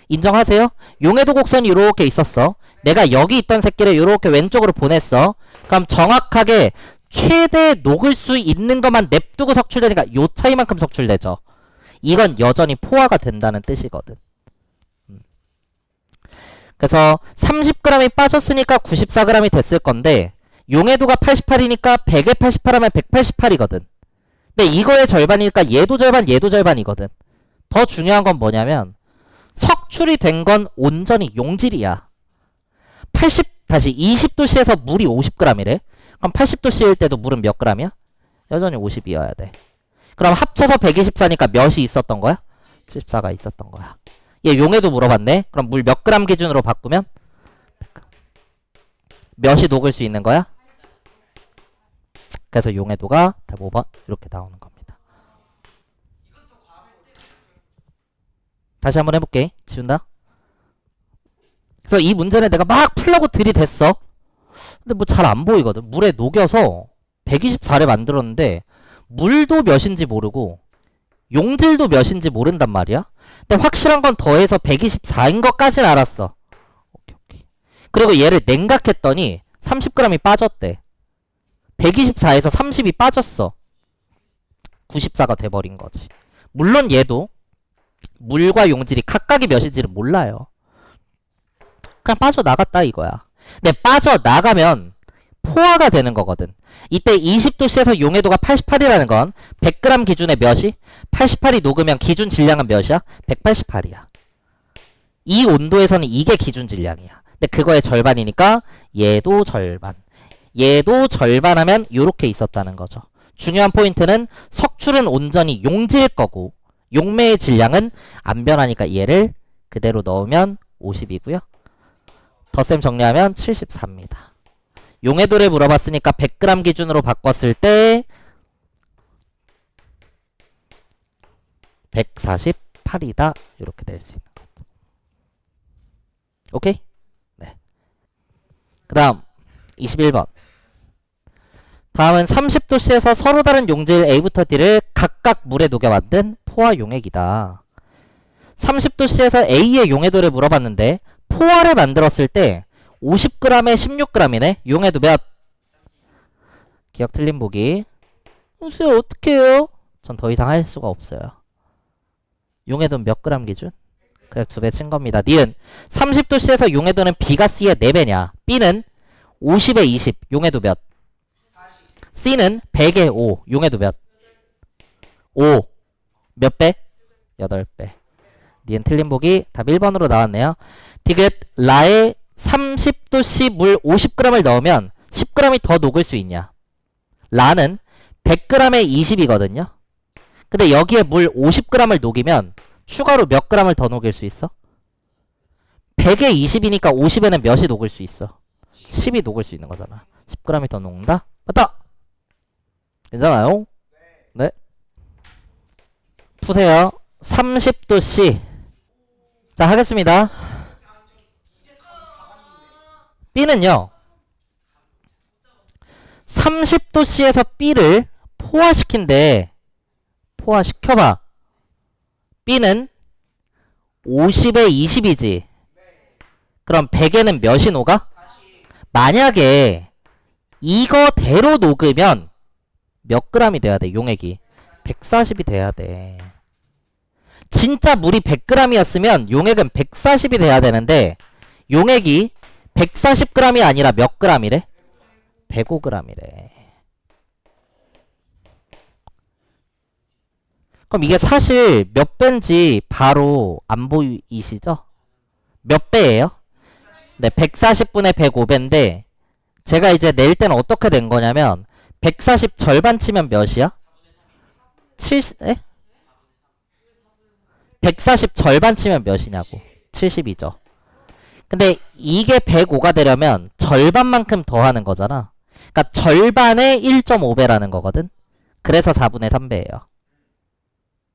인정하세요? 용해도 곡선이 이렇게 있었어. 내가 여기 있던 새끼를 이렇게 왼쪽으로 보냈어. 그럼 정확하게 최대 녹을 수 있는 것만 냅두고 석출되니까 요 차이만큼 석출되죠. 이건 여전히 포화가 된다는 뜻이거든. 그래서 30g이 빠졌으니까 94g이 됐을 건데 용해도가 88이니까 100에 88하면 188이거든. 근데 이거의 절반이니까 얘도 절반 얘도 절반이거든. 더 중요한 건 뭐냐면 석출이 된 건 온전히 용질이야. 20도씨에서 물이 50g이래. 그럼 80도씨일 때도 물은 몇 g이야? 여전히 50이어야 돼. 그럼 합쳐서 124니까 몇이 있었던 거야? 74가 있었던 거야. 얘 용해도 물어봤네. 그럼 물 몇 g 기준으로 바꾸면? 몇이 녹을 수 있는 거야? 그래서 용해도가 답 5번 이렇게 나오는 겁니다. 다시 한번 해볼게. 지운다. 그래서 이 문제는 내가 막 풀려고 들이댔어. 근데 뭐 잘 안 보이거든. 물에 녹여서 124를 만들었는데 물도 몇인지 모르고 용질도 몇인지 모른단 말이야. 근데 확실한 건 더해서 124인 것까진 알았어. 오케이. 그리고 얘를 냉각했더니 30g이 빠졌대. 124에서 30이 빠졌어. 94가 돼버린 거지. 물론 얘도 물과 용질이 각각이 몇인지를 몰라요. 그냥 빠져나갔다 이거야. 근데 빠져나가면 포화가 되는 거거든. 이때 20도씨에서 용해도가 88이라는 건 100g 기준에 몇이? 88이 녹으면 기준 질량은 몇이야? 188이야. 이 온도에서는 이게 기준 질량이야. 근데 그거의 절반이니까 얘도 절반. 얘도 절반 하면 요렇게 있었다는 거죠. 중요한 포인트는 석출은 온전히 용질 거고 용매의 질량은 안 변하니까 얘를 그대로 넣으면 50이고요. 덧셈 정리하면 74입니다. 용해도를 물어봤으니까 100g 기준으로 바꿨을 때 148이다. 이렇게 될 수 있는 거죠. 오케이? 네. 그 다음 21번. 다음은 30도씨에서 서로 다른 용질 A부터 D를 각각 물에 녹여 만든 포화 용액이다. 30도씨에서 A의 용해도를 물어봤는데 포화를 만들었을 때 50g에 16g이네. 용해도 몇? 기억 틀린 보기. 선생님 어떻게 해요? 전 더 이상 할 수가 없어요. 용해도는 몇 g 기준? 그래서 2배 친 겁니다. 니은 30도씨에서 용해도는 B가 C의 4배냐? B는 50에 20. 용해도 몇? C는 100에 5. 용해도 몇? 5. 몇 배? 8배. 니은 틀린 보기. 답 1번으로 나왔네요. 디귿 라에 30도씨 물 50g을 넣으면 10g이 더 녹을 수 있냐? 라는 100g에 20이거든요. 근데 여기에 물 50g을 녹이면 추가로 몇 g을 더 녹일 수 있어? 100에 20이니까 50에는 몇이 녹을 수 있어? 10이 녹을 수 있는 거잖아. 10g이 더 녹는다? 맞다! 괜찮아요? 네. 푸세요. 30도씨. 자, 하겠습니다. B는요. 30도씨에서 B를 포화시킨대. 포화시켜봐. B는 50에 20이지. 그럼 100에는 몇이 녹아? 만약에 이거대로 녹으면 몇 g이 돼야 돼? 용액이 140이 돼야 돼. 진짜 물이 100g이었으면 용액은 140이 돼야 되는데 용액이 140g이 아니라 몇 g이래? 105g이래. 그럼 이게 사실 몇 배인지 바로 안 보이시죠? 몇 배예요? 네, 140분의 105배인데 제가 이제 낼 때는 어떻게 된 거냐면 140 절반 치면 몇이야? 70, 에? 140 절반 치면 몇이냐고. 70이죠. 근데 이게 105가 되려면 절반만큼 더하는 거잖아. 그러니까 절반의 1.5배라는 거거든. 그래서 4분의 3배예요.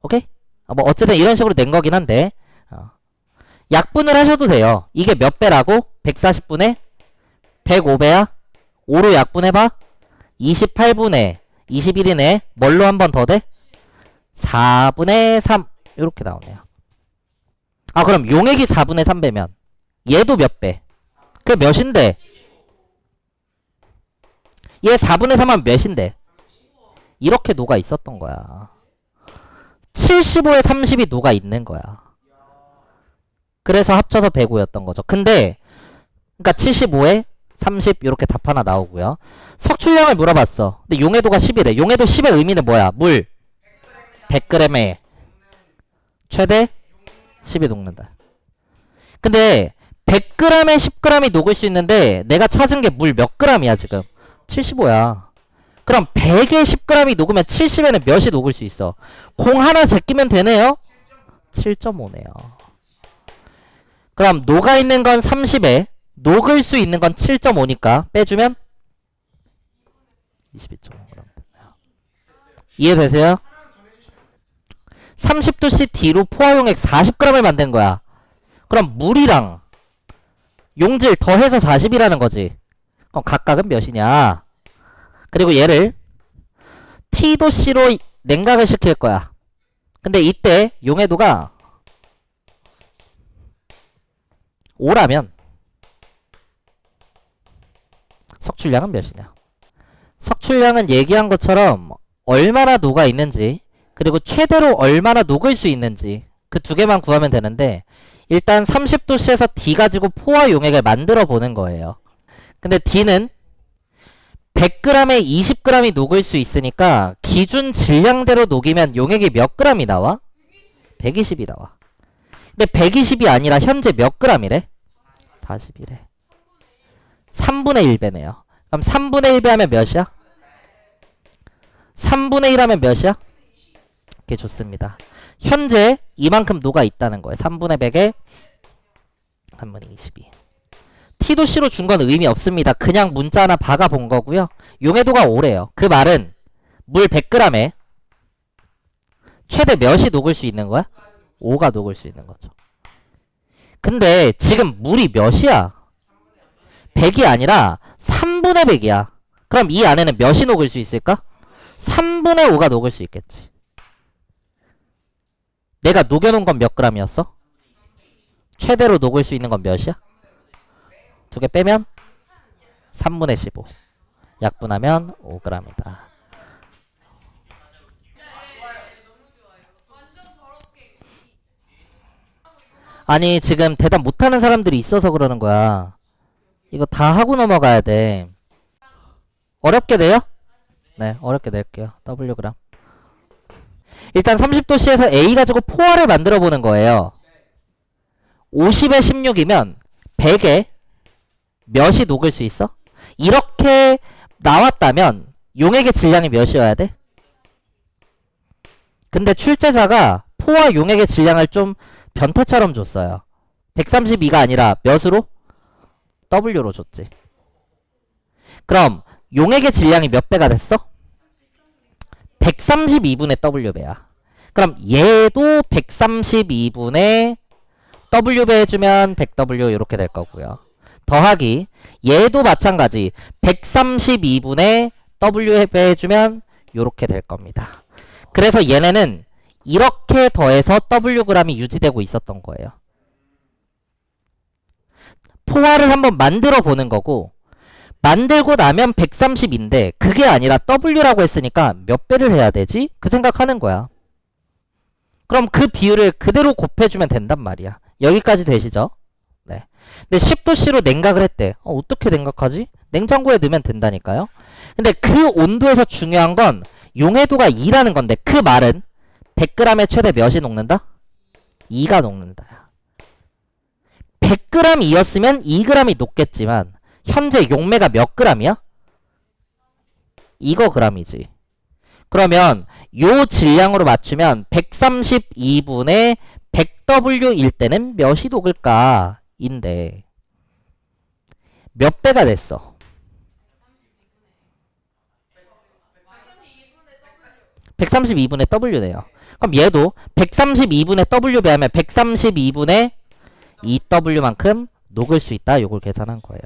오케이? 뭐 어쨌든 이런 식으로 낸 거긴 한데 약분을 하셔도 돼요. 이게 몇 배라고? 140분의 105배야? 5로 약분해봐. 28분의 21이네. 뭘로 한 번 더 돼? 4분의 3 이렇게 나오네요. 아 그럼 용액이 4분의 3배면 얘도 몇 배? 그게 몇인데? 얘 4분의 3하면 몇인데? 이렇게 녹아 있었던 거야. 75에 30이 녹아 있는 거야. 그래서 합쳐서 105였던 거죠. 근데 그러니까 75에 30 이렇게 답 하나 나오고요. 석출량을 물어봤어. 근데 용해도가 10이래. 용해도 10의 의미는 뭐야? 물 100g에 최대 10이 녹는다. 근데 100g에 10g이 녹을 수 있는데 내가 찾은 게 물 몇 g이야 지금? 75야. 그럼 100에 10g이 녹으면 70에는 몇이 녹을 수 있어? 공 하나 제끼면 되네요? 7.5네요. 그럼 녹아있는 건 30에 녹을 수 있는 건 7.5니까 빼주면 22.5g. 이해되세요? 30도씨 D로 포화용액 40g을 만든 거야. 그럼 물이랑 용질 더해서 40이라는 거지. 그럼 각각은 몇이냐? 그리고 얘를 T도씨로 냉각을 시킬 거야. 근데 이때 용해도가 5라면 석출량은 몇이냐? 석출량은 얘기한 것처럼 얼마나 녹아 있는지 그리고 최대로 얼마나 녹을 수 있는지 그 두 개만 구하면 되는데 일단 30도씨에서 D 가지고 포화 용액을 만들어 보는 거예요. 근데 D는 100g에 20g이 녹을 수 있으니까 기준 질량대로 녹이면 용액이 몇 g이 나와? 120이 나와. 근데 120이 아니라 현재 몇 g이래? 40이래. 3분의 1배네요. 그럼 3분의 1배 하면 몇이야? 3분의 1 하면 몇이야? 오케이, 좋습니다. 현재 이만큼 녹아 있다는 거예요. 3분의 100에 3분의 22. T도 C로 준 건 의미 없습니다. 그냥 문자 하나 박아 본 거고요. 용해도가 5래요. 그 말은 물 100g에 최대 몇이 녹을 수 있는 거야? 5가 녹을 수 있는 거죠. 근데 지금 물이 몇이야? 100이 아니라 3분의 100이야. 그럼 이 안에는 몇이 녹을 수 있을까? 3분의 5가 녹을 수 있겠지. 내가 녹여놓은 건 몇 g이었어? 최대로 녹을 수 있는 건 몇이야? 두 개 빼면 3분의 15. 약분하면 5g이다. 아니 지금 대답 못하는 사람들이 있어서 그러는 거야. 이거 다 하고 넘어가야 돼. 어렵게 내요? 네, 어렵게 낼게요. Wg. 일단 30도씨에서 A 가지고 포화를 만들어 보는 거예요. 50에 16이면 100에 몇이 녹을 수 있어? 이렇게 나왔다면 용액의 질량이 몇이어야 돼? 근데 출제자가 포화 용액의 질량을 좀 변태처럼 줬어요. 132가 아니라 몇으로? W로 줬지. 그럼 용액의 질량이 몇 배가 됐어? 132분의 W배야. 그럼 얘도 132분의 W배 해주면 100W 이렇게 될 거고요. 더하기 얘도 마찬가지 132분의 W배 해주면 이렇게 될 겁니다. 그래서 얘네는 이렇게 더해서 Wg이 유지되고 있었던 거예요. 포화를 한번 만들어 보는 거고, 만들고 나면 130인데 그게 아니라 W라고 했으니까 몇 배를 해야 되지? 그 생각하는 거야. 그럼 그 비율을 그대로 곱해주면 된단 말이야. 여기까지 되시죠? 네. 근데 10도씨로 냉각을 했대. 어떻게 냉각하지? 냉장고에 넣으면 된다니까요. 근데 그 온도에서 중요한 건 용해도가 2라는 건데, 그 말은 100g에 최대 몇이 녹는다? 2가 녹는다. 100g이었으면 2g이 녹겠지만 현재 용매가 몇 g이야? 이거 g이지. 그러면 요 질량으로 맞추면 132분의 100W일 때는 몇이 녹을까? 인데 몇 배가 됐어? 132분의 W네요. 그럼 얘도 132분의 W 배하면 132분의 2W만큼 녹을 수 있다. 요걸 계산한 거예요.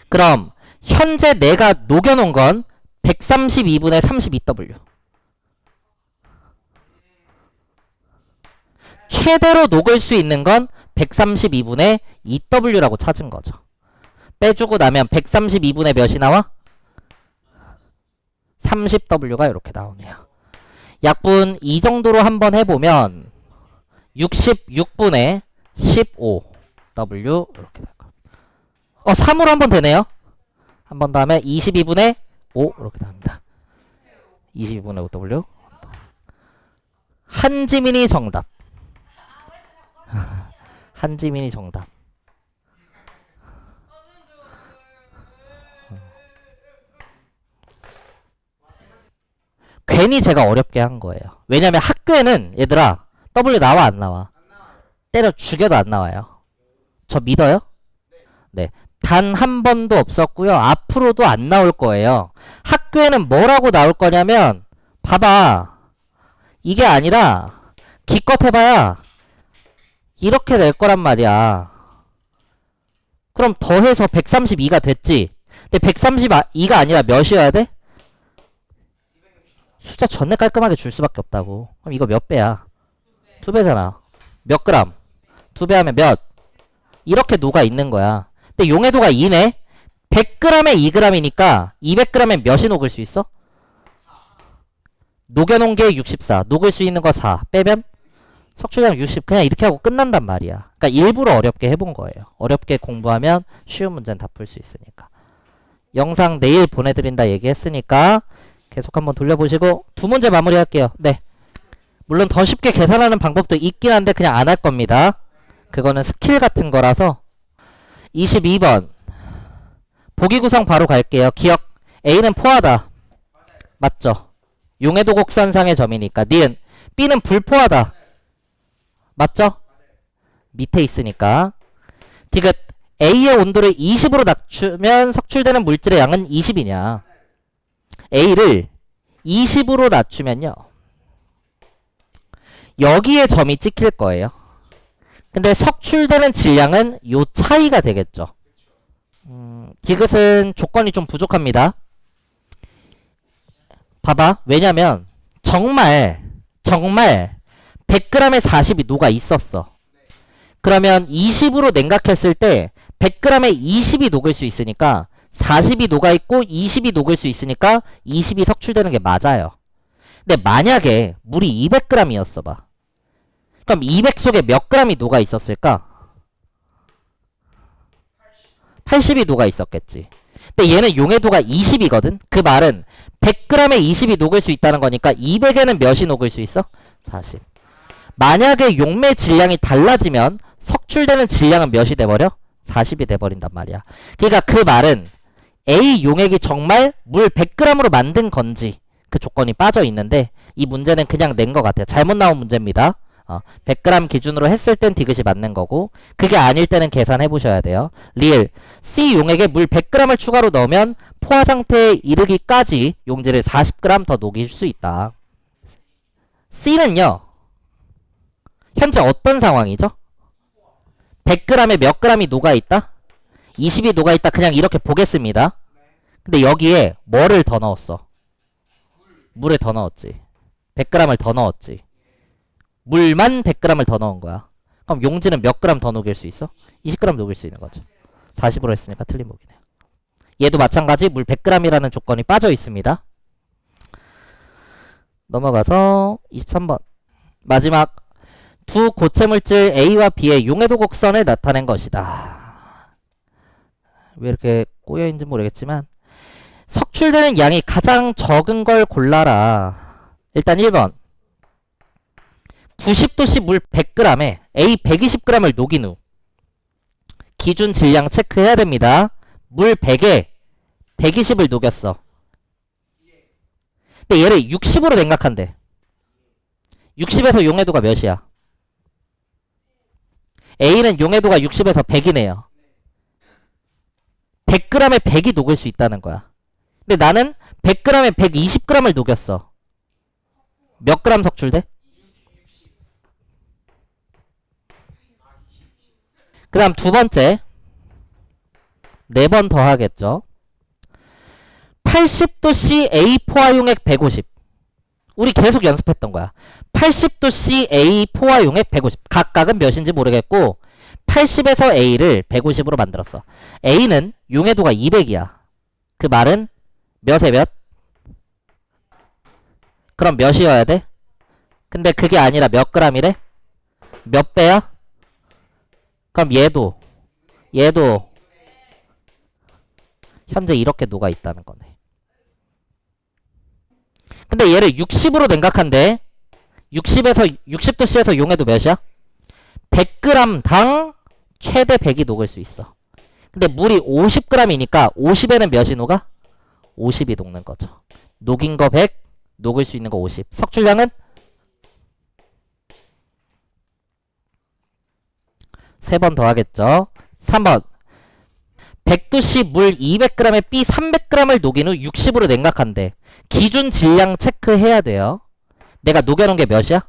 그럼 현재 내가 녹여놓은 건 132분의 32W. 최대로 녹을 수 있는 건 132분의 2W라고 찾은 거죠. 빼주고 나면 132분의 몇이 나와? 30W가 이렇게 나오네요. 약분 이 정도로 한번 해보면 66분의 15W 이렇게 될 거예요. 3으로 한번 되네요. 한 번 다음에 22분의 5 이렇게 나옵니다. 22분의 5W. 한지민이 정답. 한지민이 정답. 괜히 제가 어렵게 한 거예요. 왜냐면 학교에는 얘들아 W 나와 안 나와? 때려 죽여도 안 나와요. 저 믿어요? 네. 단 한 번도 없었고요. 앞으로도 안 나올 거예요. 학교에는 뭐라고 나올 거냐면 봐봐. 이게 아니라 기껏 해봐야 이렇게 될 거란 말이야. 그럼 더해서 132가 됐지. 근데 132가 아니라 몇이어야 돼? 숫자 전에 깔끔하게 줄 수밖에 없다고. 그럼 이거 몇 배야? 2배잖아. 몇 그램? 2배 하면 몇? 이렇게 녹아 있는 거야. 근데 용해도가 2네? 100g에 2g이니까 200g에 몇이 녹을 수 있어? 녹여놓은 게 64. 녹을 수 있는 거 4. 빼면? 석출량 60. 그냥 이렇게 하고 끝난단 말이야. 그러니까 일부러 어렵게 해본 거예요. 어렵게 공부하면 쉬운 문제는 다 풀 수 있으니까. 영상 내일 보내드린다 얘기했으니까 계속 한번 돌려보시고 두 문제 마무리할게요. 네. 물론 더 쉽게 계산하는 방법도 있긴 한데 그냥 안 할 겁니다. 그거는 스킬 같은 거라서. 22번 보기 구성 바로 갈게요. 기억. A는 포하다. 맞죠? 용해도 곡선상의 점이니까. 니은 B는 불포하다. 맞죠? 밑에 있으니까. 디귿 A의 온도를 20으로 낮추면 석출되는 물질의 양은 20이냐. A를 20으로 낮추면요. 여기에 점이 찍힐 거예요. 근데 석출되는 질량은 요 차이가 되겠죠. 디귿은 조건이 좀 부족합니다. 봐봐. 왜냐면 정말 100g에 40이 녹아 있었어. 그러면 20으로 냉각했을 때 100g에 20이 녹을 수 있으니까 40이 녹아있고 20이 녹을 수 있으니까 20이 석출되는 게 맞아요. 근데 만약에 물이 200g이었어 봐. 그럼 200 속에 몇 g이 녹아 있었을까? 80이 녹아 있었겠지. 근데 얘는 용해도가 20이거든? 그 말은 100g에 20이 녹을 수 있다는 거니까 200에는 몇이 녹을 수 있어? 40. 만약에 용매 질량이 달라지면 석출되는 질량은 몇이 돼버려? 40이 돼버린단 말이야. 그러니까 그 말은 A 용액이 정말 물 100g으로 만든 건지 그 조건이 빠져 있는데 이 문제는 그냥 낸 것 같아요. 잘못 나온 문제입니다. 100g 기준으로 했을 땐 디귿이 맞는 거고 그게 아닐 때는 계산해 보셔야 돼요. 리을 C 용액에 물 100g을 추가로 넣으면 포화 상태에 이르기까지 용질을 40g 더 녹일 수 있다. C는요. 현재 어떤 상황이죠? 100g에 몇 g이 녹아있다? 20이 녹아있다. 그냥 이렇게 보겠습니다. 근데 여기에 뭐를 더 넣었어? 물을 더 넣었지. 100g을 더 넣었지. 물만 100g을 더 넣은 거야. 그럼 용지는 몇 그램 더 녹일 수 있어? 20g 녹일 수 있는 거죠. 40으로 했으니까 틀린 보기네요. 얘도 마찬가지 물 100g이라는 조건이 빠져 있습니다. 넘어가서 23번. 마지막 두 고체물질 A와 B의 용해도 곡선을 나타낸 것이다. 왜 이렇게 꼬여있는지 모르겠지만 석출되는 양이 가장 적은 걸 골라라. 일단 1번 90도씨 물 100g에 A 120g을 녹인 후 기준 질량 체크해야 됩니다. 물 100에 120을 녹였어. 근데 얘를 60으로 냉각한대. 60에서 용해도가 몇이야? A는 용해도가 60에서 100이네요. 100g에 100이 녹을 수 있다는 거야. 근데 나는 100g에 120g을 녹였어. 몇 그램 석출돼? 그 다음 두 번째 4번 더 하겠죠. 80도씨 A 포화용액 150. 우리 계속 연습했던 거야. 80도씨 A 포화용액 150. 각각은 몇인지 모르겠고 80에서 A를 150으로 만들었어. A는 용해도가 200이야. 그 말은 몇에 몇? 그럼 몇이어야 돼? 근데 그게 아니라 몇 그램이래? 몇 배야? 그럼 얘도 현재 이렇게 녹아 있다는 거네. 근데 얘를 60으로 냉각한대. 60도씨에서 용해도 몇이야? 100g당 최대 100이 녹을 수 있어. 근데 물이 50g이니까 50에는 몇이 녹아? 50이 녹는 거죠. 녹인 거 100, 녹을 수 있는 거 50. 석출량은? 3번 더 하겠죠. 3번 100도씨 물 200g에 B 300g을 녹인 후 60으로 냉각한대. 기준 질량 체크해야 돼요. 내가 녹여놓은 게 몇이야?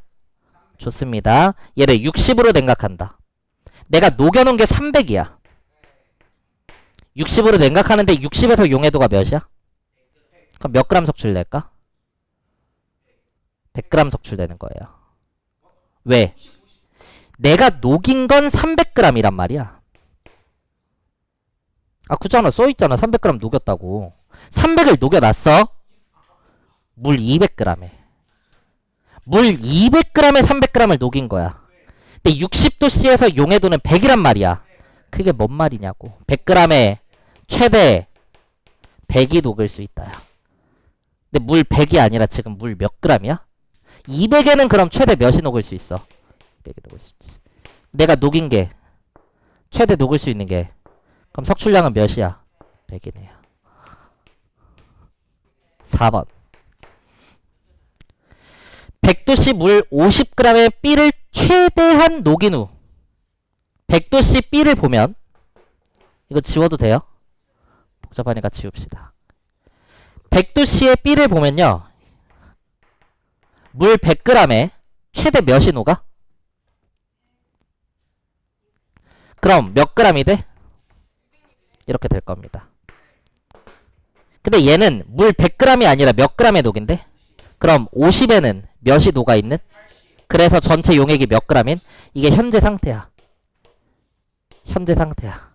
좋습니다. 얘를 60으로 냉각한다. 내가 녹여놓은 게 300이야. 60으로 냉각하는데 60에서 용해도가 몇이야? 그럼 몇 그램 석출될까? 100g 석출되는 거예요. 왜? 내가 녹인 건 300g이란 말이야. 아, 그잖아. 써있잖아. 300g 녹였다고. 300을 녹여놨어. 물 200g에. 물 200g에 300g을 녹인 거야. 근데 60도씨에서 용해도는 100이란 말이야. 그게 뭔 말이냐고. 100g에 최대 100이 녹을 수 있다야. 근데 물 100이 아니라 지금 물 몇 g이야? 200에는 그럼 최대 몇이 녹을 수 있어? 200이 녹을 수 있지. 내가 녹인 게 최대 녹을 수 있는 게 그럼 석출량은 몇이야? 100이네요. 4번 100도씨 물 50g의 B를 최대한 녹인 후 100도씨 B를 보면 이거 지워도 돼요? 복잡하니까 지웁시다. 100도씨의 B를 보면요. 물 100g에 최대 몇이 녹아? 그럼 몇 g이 돼? 이렇게 될 겁니다. 근데 얘는 물 100g이 아니라 몇 g에 녹인데? 그럼 50에는 몇이 녹아있는? 그래서 전체 용액이 몇 g인? 이게 현재 상태야. 현재 상태야.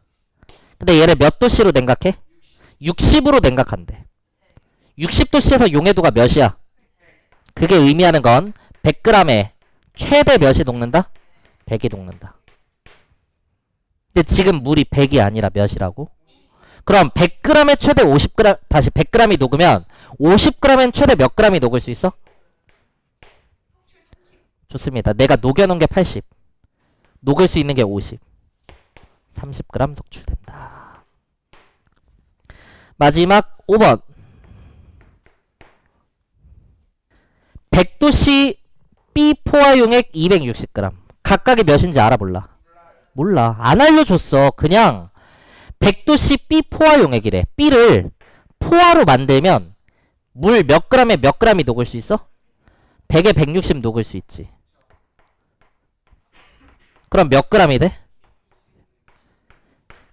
근데 얘를 몇 도씨로 냉각해? 60으로 냉각한대. 60도씨에서 용해도가 몇이야? 그게 의미하는 건 100g에 최대 몇이 녹는다? 100이 녹는다. 근데 지금 물이 100이 아니라 몇이라고? 그럼 100g에 최대 50g, 다시 100g이 녹으면 50g엔 최대 몇 g이 녹을 수 있어? 좋습니다. 내가 녹여놓은 게 80. 녹을 수 있는 게 50. 30g 석출된다. 마지막 5번. 100도씨 B 포화용액 260g. 각각이 몇인지 알아 몰라? 몰라. 안 알려줬어. 그냥 100도씨 B 포화용액이래. B를 포화로 만들면 물 몇 g에 몇 g이 녹을 수 있어? 100에 160 녹을 수 있지. 그럼 몇 g이 돼?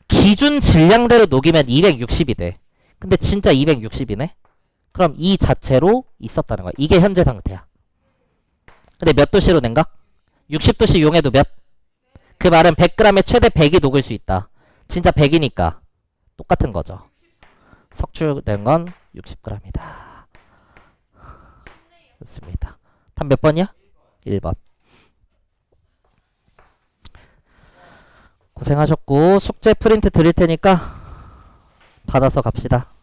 기준 질량대로 녹이면 260이 돼. 근데 진짜 260이네? 그럼 이 자체로 있었다는 거야. 이게 현재 상태야. 근데 몇 도씨로 낸가? 60도씨 용해도 몇? 그 말은 100g에 최대 100이 녹을 수 있다. 진짜 100이니까 똑같은 거죠. 석출된 건 60g이다. 좋습니다. 답 몇 번이야? 1번. 고생하셨고 숙제 프린트 드릴 테니까 받아서 갑시다.